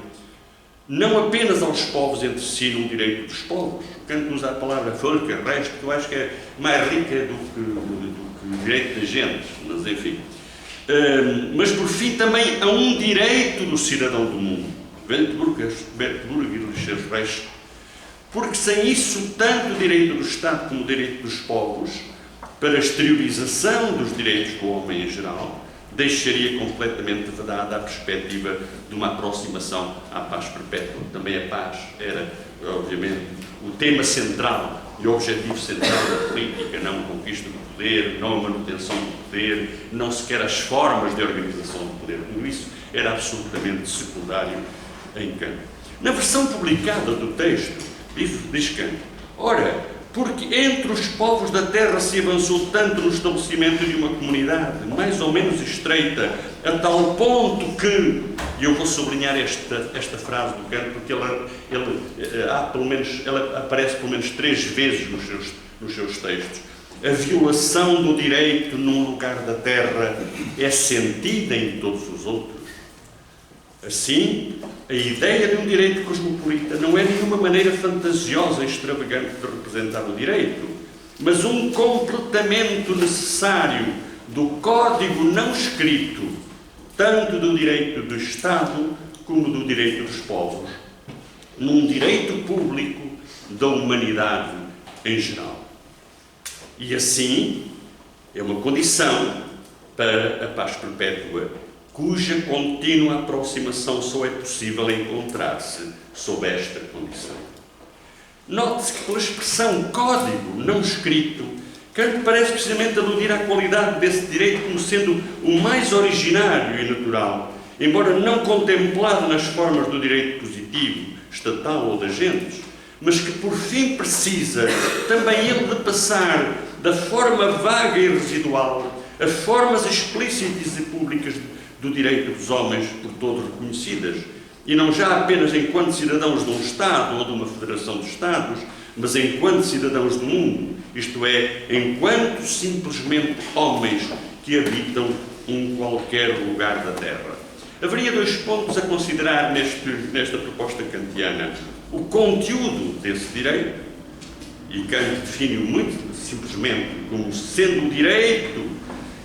não apenas aos povos entre si, no direito dos povos. Kant usa a palavra Völkerrecht, que eu acho que é mais rica do que direito de gentes, mas enfim. Mas por fim também a um direito do cidadão do mundo, Recht, porque sem isso tanto o direito do Estado como o direito dos povos, para a exteriorização dos direitos do homem em geral, deixaria completamente vedada a perspectiva de uma aproximação à paz perpétua. Também a paz era, obviamente, o tema central e o objetivo central da política, não a conquista do poder, não a manutenção do poder, não sequer as formas de organização do poder. Tudo isso era absolutamente secundário em Kant. Na versão publicada do texto, diz Kant: ora, porque entre os povos da terra se avançou tanto no estabelecimento de uma comunidade, mais ou menos estreita, a tal ponto que, e eu vou sublinhar esta frase do Kant, porque ela aparece pelo menos 3 vezes nos seus textos, a violação do direito num lugar da terra é sentida em todos os outros. Assim, a ideia de um direito cosmopolita não é nenhuma maneira fantasiosa e extravagante de representar o direito, mas um completamento necessário do código não escrito, tanto do direito do Estado como do direito dos povos, num direito público da humanidade em geral. E assim, é uma condição para a paz perpétua, cuja contínua aproximação só é possível encontrar-se sob esta condição. Note-se que pela expressão código não escrito, Kant parece precisamente aludir à qualidade desse direito como sendo o mais originário e natural, embora não contemplado nas formas do direito positivo, estatal ou de agentes, mas que por fim precisa também ele de passar da forma vaga e residual a formas explícitas e públicas do direito dos homens por todos reconhecidas, e não já apenas enquanto cidadãos de um Estado ou de uma federação de Estados, mas enquanto cidadãos do mundo, isto é, enquanto simplesmente homens que habitam em qualquer lugar da Terra. Haveria 2 pontos a considerar nesta proposta kantiana: o conteúdo desse direito, e Kant define-o muito simplesmente como sendo um direito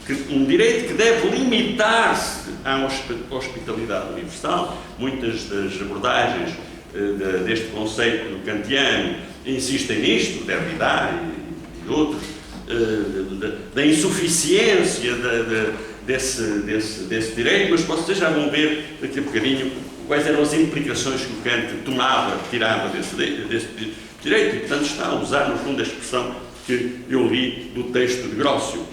que deve limitar-se à hospitalidade universal. Muitas das abordagens deste conceito kantiano insistem nisto, Derrida e outros, da insuficiência desse direito, mas vocês já vão ver daqui a bocadinho quais eram as implicações que o Kant tirava desse direito, e portanto está a usar no fundo a expressão que eu li do texto de Grosso.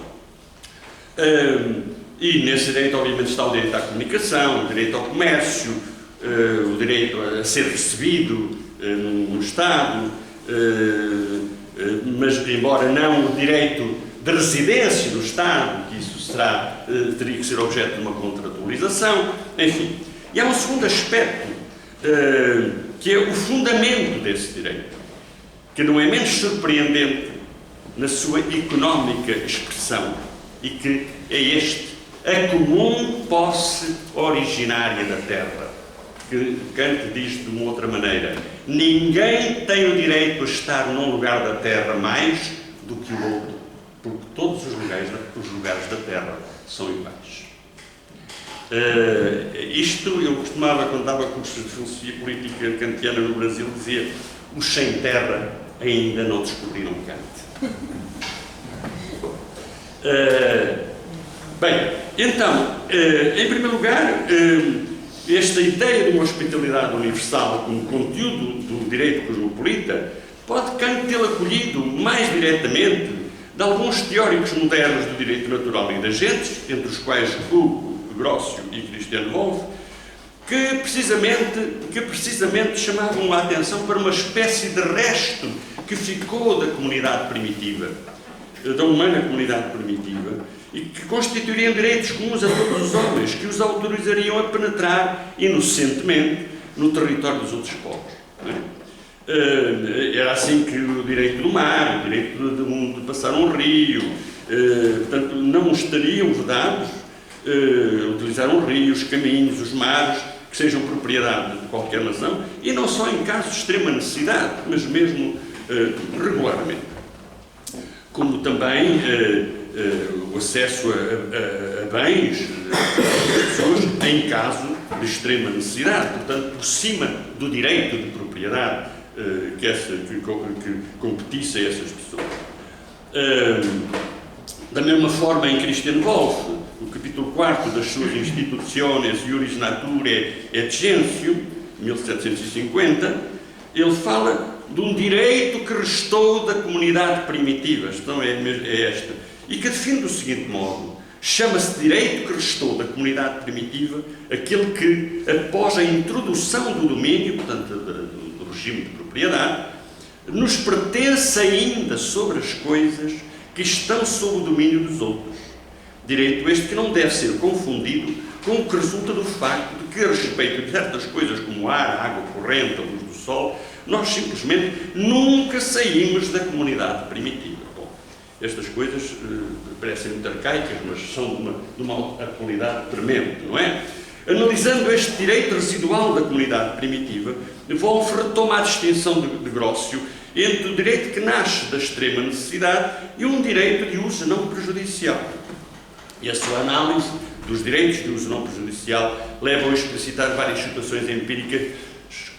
E nesse direito, obviamente, está o direito à comunicação, o direito ao comércio, o direito a ser recebido no Estado, mas embora não o direito de residência do Estado, que isso teria que ser objeto de uma contratualização, enfim. E há um segundo aspecto, que é o fundamento desse direito, que não é menos surpreendente na sua económica expressão, e que é este: a comum posse originária da terra. Que Kant diz de uma outra maneira: ninguém tem o direito a estar num lugar da terra mais do que o outro, porque todos os lugares da terra são iguais. Isto eu costumava, quando dava cursos de filosofia política kantiana no Brasil, dizia: os sem terra ainda não descobriram Kant. Bem, então, em primeiro lugar, esta ideia de uma hospitalidade universal como conteúdo do direito cosmopolita pode Kant tê-la acolhido mais diretamente de alguns teóricos modernos do direito natural e das gentes, entre os quais Hugo, Grocio e Christian Wolff, que precisamente chamavam a atenção para uma espécie de resto que ficou da comunidade primitiva, da humana comunidade primitiva, e que constituiriam direitos comuns a todos os homens, que os autorizariam a penetrar inocentemente no território dos outros povos. Era assim que o direito do mar, o direito de passar um rio, portanto, não estariam vedados utilizar um rio, os caminhos, os mares, que sejam propriedade de qualquer nação, e não só em casos de extrema necessidade, mas mesmo regularmente. Como também o acesso a bens das pessoas em caso de extrema necessidade, portanto, por cima do direito de propriedade que competisse a essas pessoas. Da mesma forma, em Christian Wolff, no capítulo 4 das suas Institutiones Iuris Naturae et Gentium, 1750, ele fala de um direito que restou da comunidade primitiva, a questão é esta, e que define do seguinte modo: chama-se direito que restou da comunidade primitiva aquele que, após a introdução do domínio, portanto, do regime de propriedade, nos pertence ainda sobre as coisas que estão sob o domínio dos outros. Direito este que não deve ser confundido com o que resulta do facto de que, a respeito de certas coisas como o ar, a água corrente, a luz do sol, nós simplesmente nunca saímos da comunidade primitiva. Bom, estas coisas parecem muito arcaicas, mas são de uma atualidade tremenda, não é? Analisando este direito residual da comunidade primitiva, Wolff retoma a distinção de Grocio entre o direito que nasce da extrema necessidade e um direito de uso não prejudicial. E a sua análise dos direitos de uso não prejudicial leva a explicitar várias situações empíricas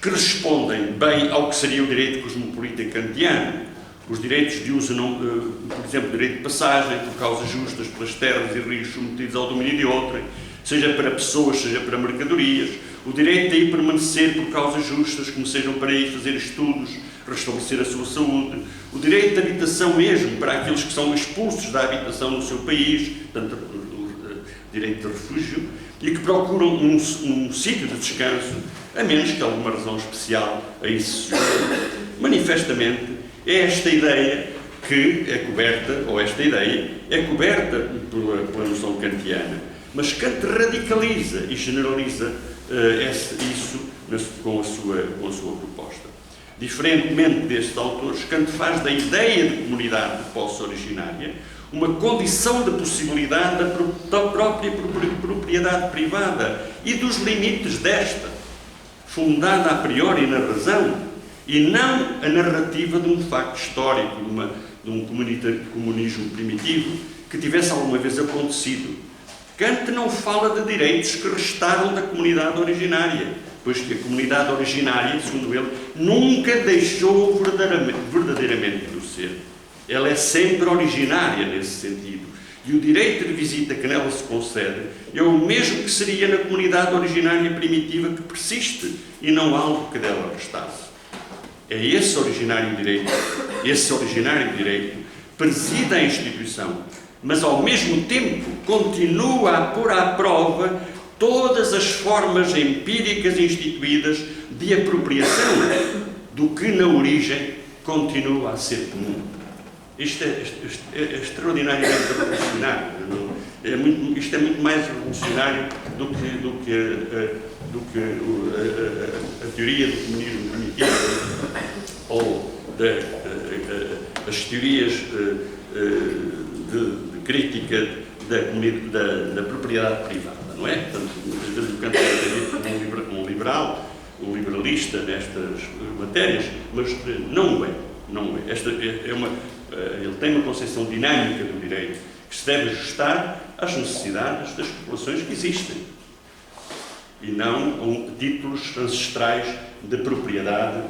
que respondem bem ao que seria o direito cosmopolita kantiano. Os direitos de uso, por exemplo, o direito de passagem por causas justas pelas terras e rios submetidos ao domínio de outrem, seja para pessoas, seja para mercadorias, o direito de ir permanecer por causas justas, como sejam para ir fazer estudos, restabelecer a sua saúde, o direito de habitação mesmo para aqueles que são expulsos da habitação no seu país, portanto, o direito de refúgio, e que procuram um sítio de descanso, a menos que alguma razão especial a isso se junte. Manifestamente, é esta ideia que é coberta, ou esta ideia é coberta pela noção kantiana, mas Kant radicaliza e generaliza isso com a sua proposta. Diferentemente destes autores, Kant faz da ideia de comunidade de posse originária uma condição de possibilidade da própria propriedade privada e dos limites desta, fundada a priori na razão e não a narrativa de um facto histórico, de um comunismo primitivo que tivesse alguma vez acontecido. Kant não fala de direitos que restaram da comunidade originária, pois que a comunidade originária, segundo ele, nunca deixou verdadeiramente de o ser. Ela é sempre originária nesse sentido. E o direito de visita que nela se concede é o mesmo que seria na comunidade originária primitiva que persiste e não algo que dela restasse. É esse originário direito preside a instituição, mas ao mesmo tempo continua a pôr à prova todas as formas empíricas instituídas de apropriação do que na origem continua a ser comum. Isto é extraordinariamente revolucionário. Isto é muito mais revolucionário do que a teoria do comunismo primitivo ou as teorias de crítica da propriedade privada, não é? Portanto, muitas vezes o Kant é dito como um liberal, um liberalista nestas matérias, mas não é. Não é. Ele tem uma concepção dinâmica do direito que se deve ajustar às necessidades das populações que existem e não a títulos ancestrais de propriedade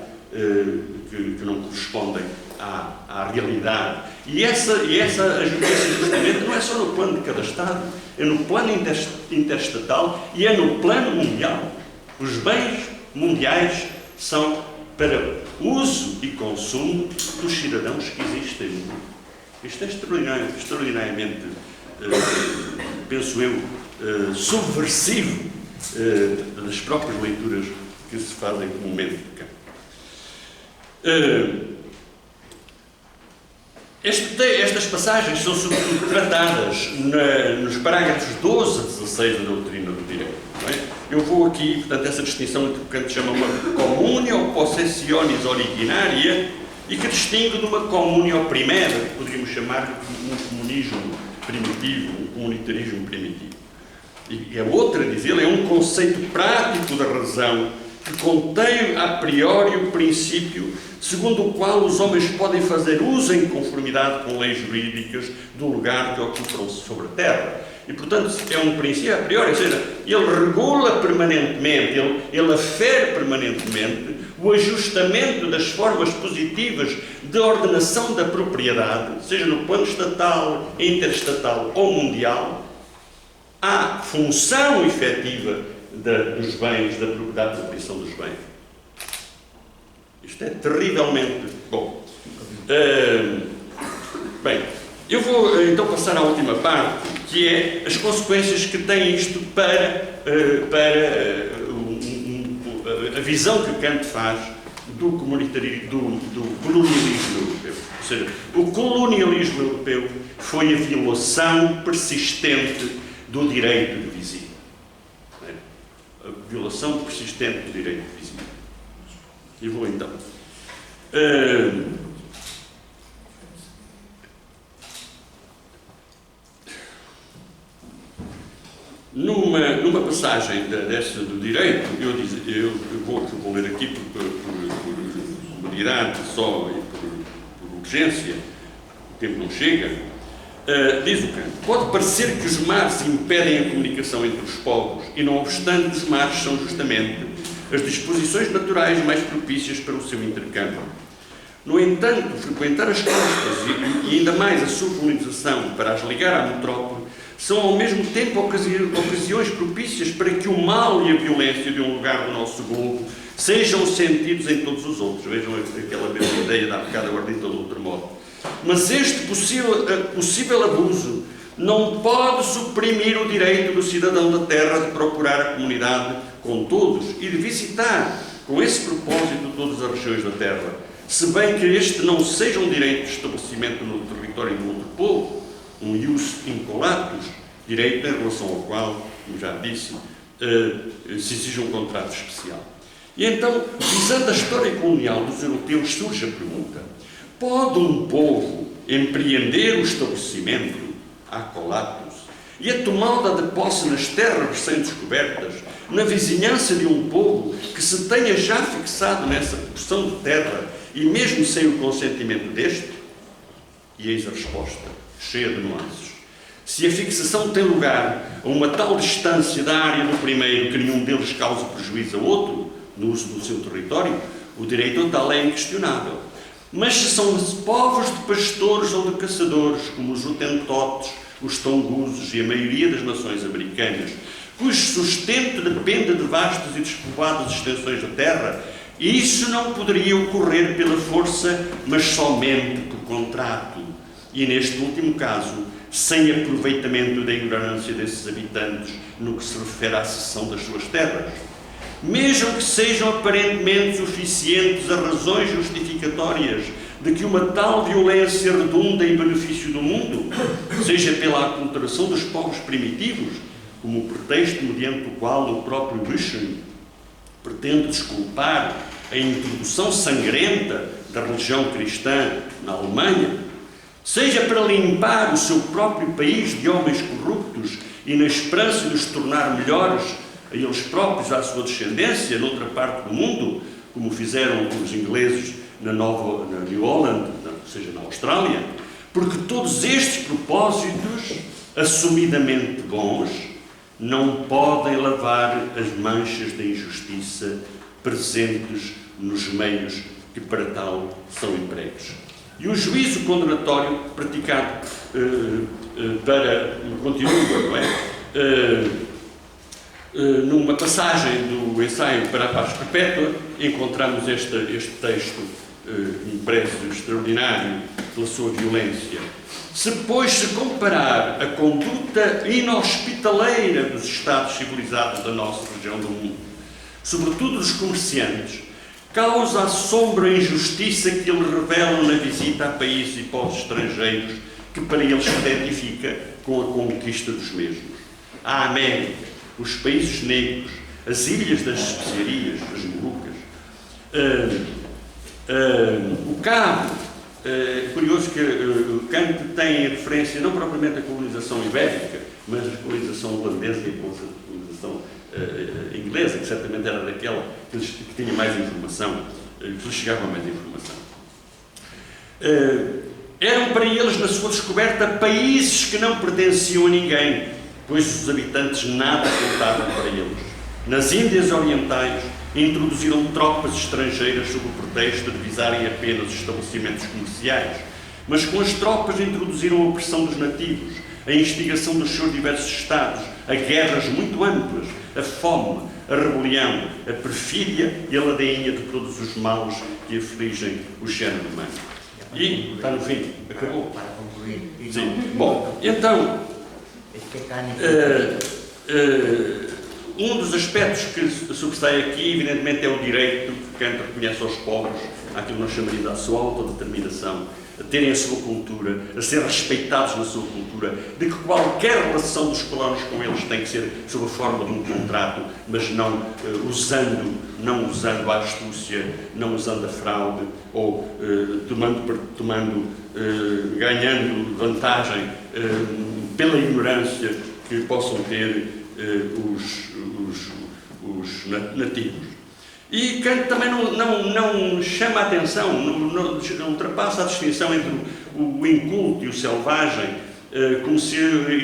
que não correspondem à realidade. E essa agência justamente não é só no plano de cada Estado, é no plano interestatal e é no plano mundial. Os bens mundiais são para uso e consumo dos cidadãos que existem no mundo. Isto é extraordinariamente, penso eu, subversivo das próprias leituras que se fazem comumente de cá. Estas passagens são sobretudo tratadas nos parágrafos 12 a 16 da doutrina do direito. Não é? Eu vou aqui, portanto, essa distinção entre o que Kant chama uma communio possessionis originaria e que distingue de uma communio primaria, que poderíamos chamar de um comunismo primitivo, um comunitarismo primitivo. E a outra, diz ele, é um conceito prático da razão que contém a priori o princípio segundo o qual os homens podem fazer uso em conformidade com leis jurídicas do lugar que ocupam sobre a terra. E, portanto, é um princípio a priori, ou seja, ele regula permanentemente, ele afere permanentemente o ajustamento das formas positivas de ordenação da propriedade, seja no plano estatal, interestatal ou mundial, à função efetiva dos bens, da propriedade de atribuição dos bens. Isto é terrivelmente bom. Bem, eu vou então passar à última parte, que é as consequências que tem isto para a visão que Kant faz do colonialismo europeu. Ou seja, o colonialismo europeu foi a violação persistente do direito de visita. A violação persistente do direito de visita. E vou então. Numa passagem desta do direito, eu vou ler aqui por mediedade só e por urgência, o tempo não chega. Diz o Kant: pode parecer que os mares impedem a comunicação entre os povos, e não obstante, os mares são justamente as disposições naturais mais propícias para o seu intercâmbio. No entanto, frequentar as costas e ainda mais a sua colonização para as ligar à metrópole são ao mesmo tempo ocasiões propícias para que o mal e a violência de um lugar do nosso globo sejam sentidos em todos os outros. Vejam aquela mesma ideia da bocada agora dita de outro modo. Mas este possível abuso não pode suprimir o direito do cidadão da terra de procurar a comunidade com todos e de visitar com esse propósito todas as regiões da terra, se bem que este não seja um direito de estabelecimento no território do outro povo, um ius incolatus, direito em relação ao qual, como já disse, se exige um contrato especial. E então, visando a história colonial dos europeus, surge a pergunta: pode um povo empreender o estabelecimento, acolatus, e a tomada de posse nas terras recém-descobertas, na vizinhança de um povo que se tenha já fixado nessa porção de terra, e mesmo sem o consentimento deste? E eis a resposta, cheia de nuances. Se a fixação tem lugar a uma tal distância da área do primeiro que nenhum deles cause prejuízo a outro, no uso do seu território, o direito a tal é inquestionável. Mas se são povos de pastores ou de caçadores, como os Hotentotes, os Tongusos e a maioria das nações americanas, cujo sustento depende de vastas e despovoadas extensões da terra, isso não poderia ocorrer pela força, mas somente por contrato. E neste último caso, sem aproveitamento da ignorância desses habitantes no que se refere à cessão das suas terras. Mesmo que sejam aparentemente suficientes as razões justificatórias de que uma tal violência redunda em benefício do mundo, seja pela aculturação dos povos primitivos, como o pretexto mediante o qual o próprio Büchner pretende desculpar a introdução sangrenta da religião cristã na Alemanha, seja para limpar o seu próprio país de homens corruptos e na esperança de os tornar melhores a eles próprios, à sua descendência, noutra parte do mundo, como fizeram os ingleses na New Holland, ou seja, na Austrália, porque todos estes propósitos, assumidamente bons, não podem lavar as manchas da injustiça presentes nos meios que para tal são empregos. E o juízo condenatório praticado continua, não é? Numa passagem do ensaio para a paz perpétua, encontramos este texto impresso extraordinário pela sua violência. Se, pois, se comparar a conduta inhospitaleira dos Estados civilizados da nossa região do mundo, sobretudo dos comerciantes, causa assombro a injustiça que eles revelam na visita a países e povos estrangeiros que para eles se identifica com a conquista dos mesmos. A América, os países negros, as ilhas das especiarias, as Molucas, o Cabo. É curioso que Kant tem referência não propriamente à colonização ibérica, mas à colonização holandesa e à colonização inglesa, que certamente era daquela que tinha mais informação, que lhes chegava mais informação. Eram para eles, na sua descoberta, países que não pertenciam a ninguém, pois os habitantes nada contavam para eles. Nas Índias Orientais, introduziram tropas estrangeiras sob o pretexto de visarem apenas os estabelecimentos comerciais, mas com as tropas introduziram a opressão dos nativos, a instigação dos seus diversos estados, a guerras muito amplas, a fome, a rebelião, a perfídia e a ladainha de todos os males que afligem o género humano. E está no fim, acabou. Para concluir. Sim. Bom, então, um dos aspectos que sobressai aqui, evidentemente, é o direito que Kant reconhece aos povos, àquilo que nós chamaríamos da sua autodeterminação, a terem a sua cultura, a ser respeitados na sua cultura, de que qualquer relação dos colonos com eles tem que ser sob a forma de um contrato, mas não usando a astúcia, não usando a fraude, ou ganhando vantagem pela ignorância que possam ter os nativos. E Kant também não chama a atenção, não ultrapassa a distinção entre o inculto e o selvagem, como se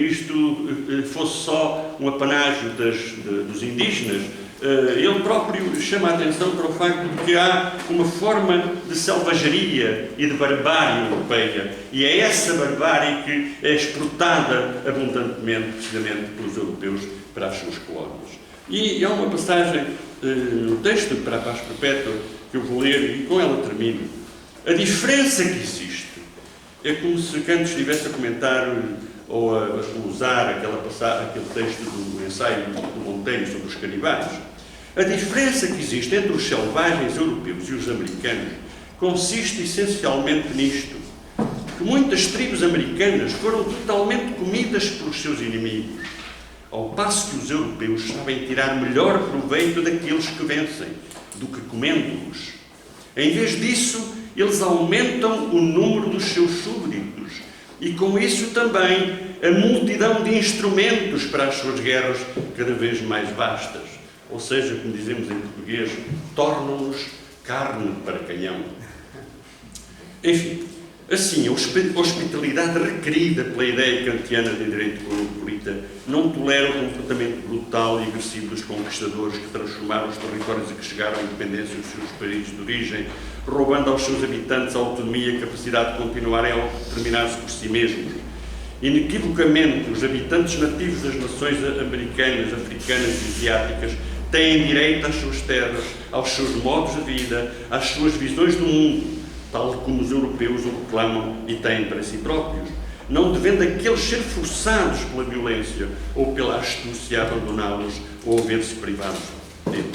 isto fosse só um apanágio dos indígenas. Ele próprio chama a atenção para o facto de que há uma forma de selvageria e de barbárie europeia, e é essa barbárie que é exportada abundantemente, precisamente, pelos europeus para as suas colónias. E há uma passagem no texto para a paz perpétua que eu vou ler e com ela termino. A diferença que existe é como se Kant estivesse a comentar ou a usar aquele texto do ensaio do Montaigne sobre os canibais. A diferença que existe entre os selvagens europeus e os americanos consiste essencialmente nisto, que muitas tribos americanas foram totalmente comidas pelos seus inimigos, ao passo que os europeus sabem tirar melhor proveito daqueles que vencem, do que comendo-os. Em vez disso, eles aumentam o número dos seus súbditos e, com isso também, a multidão de instrumentos para as suas guerras cada vez mais vastas. Ou seja, como dizemos em português, tornam-nos carne para canhão. Enfim, assim, a hospitalidade requerida pela ideia kantiana de direito cosmopolita não tolera o comportamento brutal e agressivo dos conquistadores que transformaram os territórios a que chegaram à independência dos seus países de origem, roubando aos seus habitantes a autonomia e a capacidade de continuarem a determinar-se por si mesmos. Inequivocamente, os habitantes nativos das nações americanas, africanas e asiáticas têm direito às suas terras, aos seus modos de vida, às suas visões do mundo, tal como os europeus o reclamam e têm para si próprios, não devendo aqueles ser forçados pela violência ou pela astúcia a abandoná-los ou a ver-se privados deles.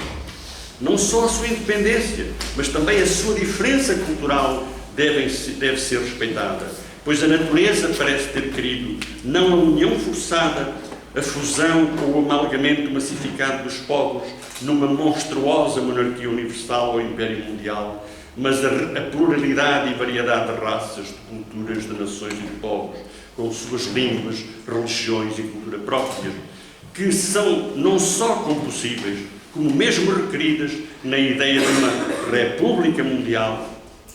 Não só a sua independência, mas também a sua diferença cultural deve ser respeitada, pois a natureza parece ter querido não a união forçada, a fusão ou o amalgamento massificado dos povos numa monstruosa monarquia universal ou império mundial, mas a pluralidade e variedade de raças, de culturas, de nações e de povos, com suas línguas, religiões e cultura próprias, que são não só compossíveis, como mesmo requeridas na ideia de uma república mundial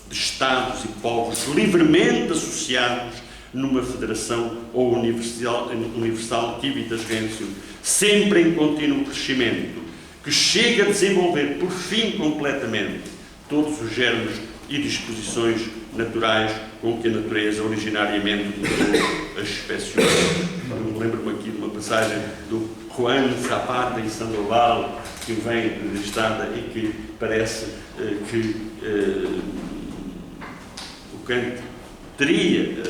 de Estados e povos livremente associados numa federação ou universal civitas gentium, sempre em contínuo crescimento, que chega a desenvolver, por fim, completamente, todos os germes e disposições naturais com que a natureza originariamente dotou as espécies humanas. Lembro-me aqui de uma passagem do Juan Zapata e Sandoval, que vem registada e que parece que o Kant teria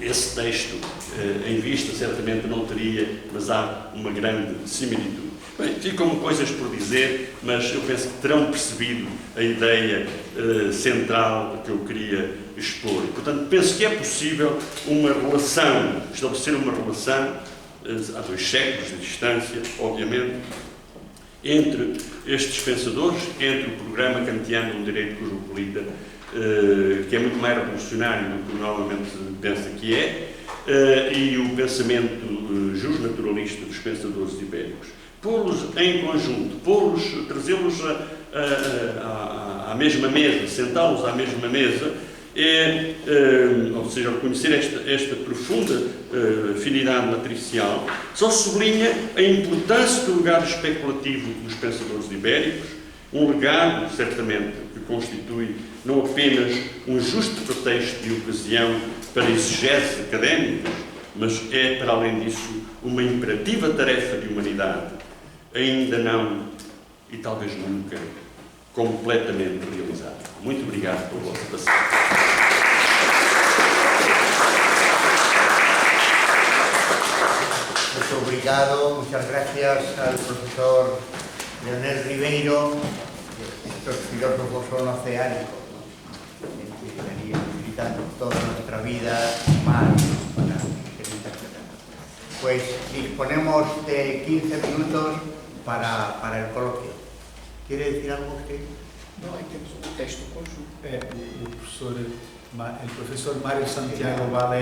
esse texto em vista, certamente não teria, mas há uma grande similitude. Bem, ficam coisas por dizer, mas eu penso que terão percebido a ideia central que eu queria expor. Portanto, penso que é possível uma relação, estabelecer uma relação, há 2 séculos de distância, obviamente, entre estes pensadores, entre o programa kantiano do direito cosmopolita, que é muito mais revolucionário do que normalmente pensa que é, e o pensamento justnaturalista dos pensadores ibéricos. Pô-los em conjunto, trazê-los à mesma mesa, sentá-los à mesma mesa, ou seja, reconhecer esta profunda afinidade matricial, só sublinha a importância do legado especulativo dos pensadores ibéricos, um legado, certamente, que constitui não apenas um justo pretexto de ocasião para exegeses académicas, mas é, para além disso, uma imperativa tarefa de humanidade, ainda não, e talvez nunca, completamente realizada. Muito obrigado pela vossa paciência. Muito obrigado, muchas gracias al profesor Leonel Ribeiro, estos filósofos son oceánicos, ¿no? Que venían utilizando toda nuestra vida más para ser interpretados. Pues disponemos de 15 minutos para el coloquio. ¿Quiere decir algo usted? No, ahí temos un texto conjunto. O professor Mário Santiago vai ler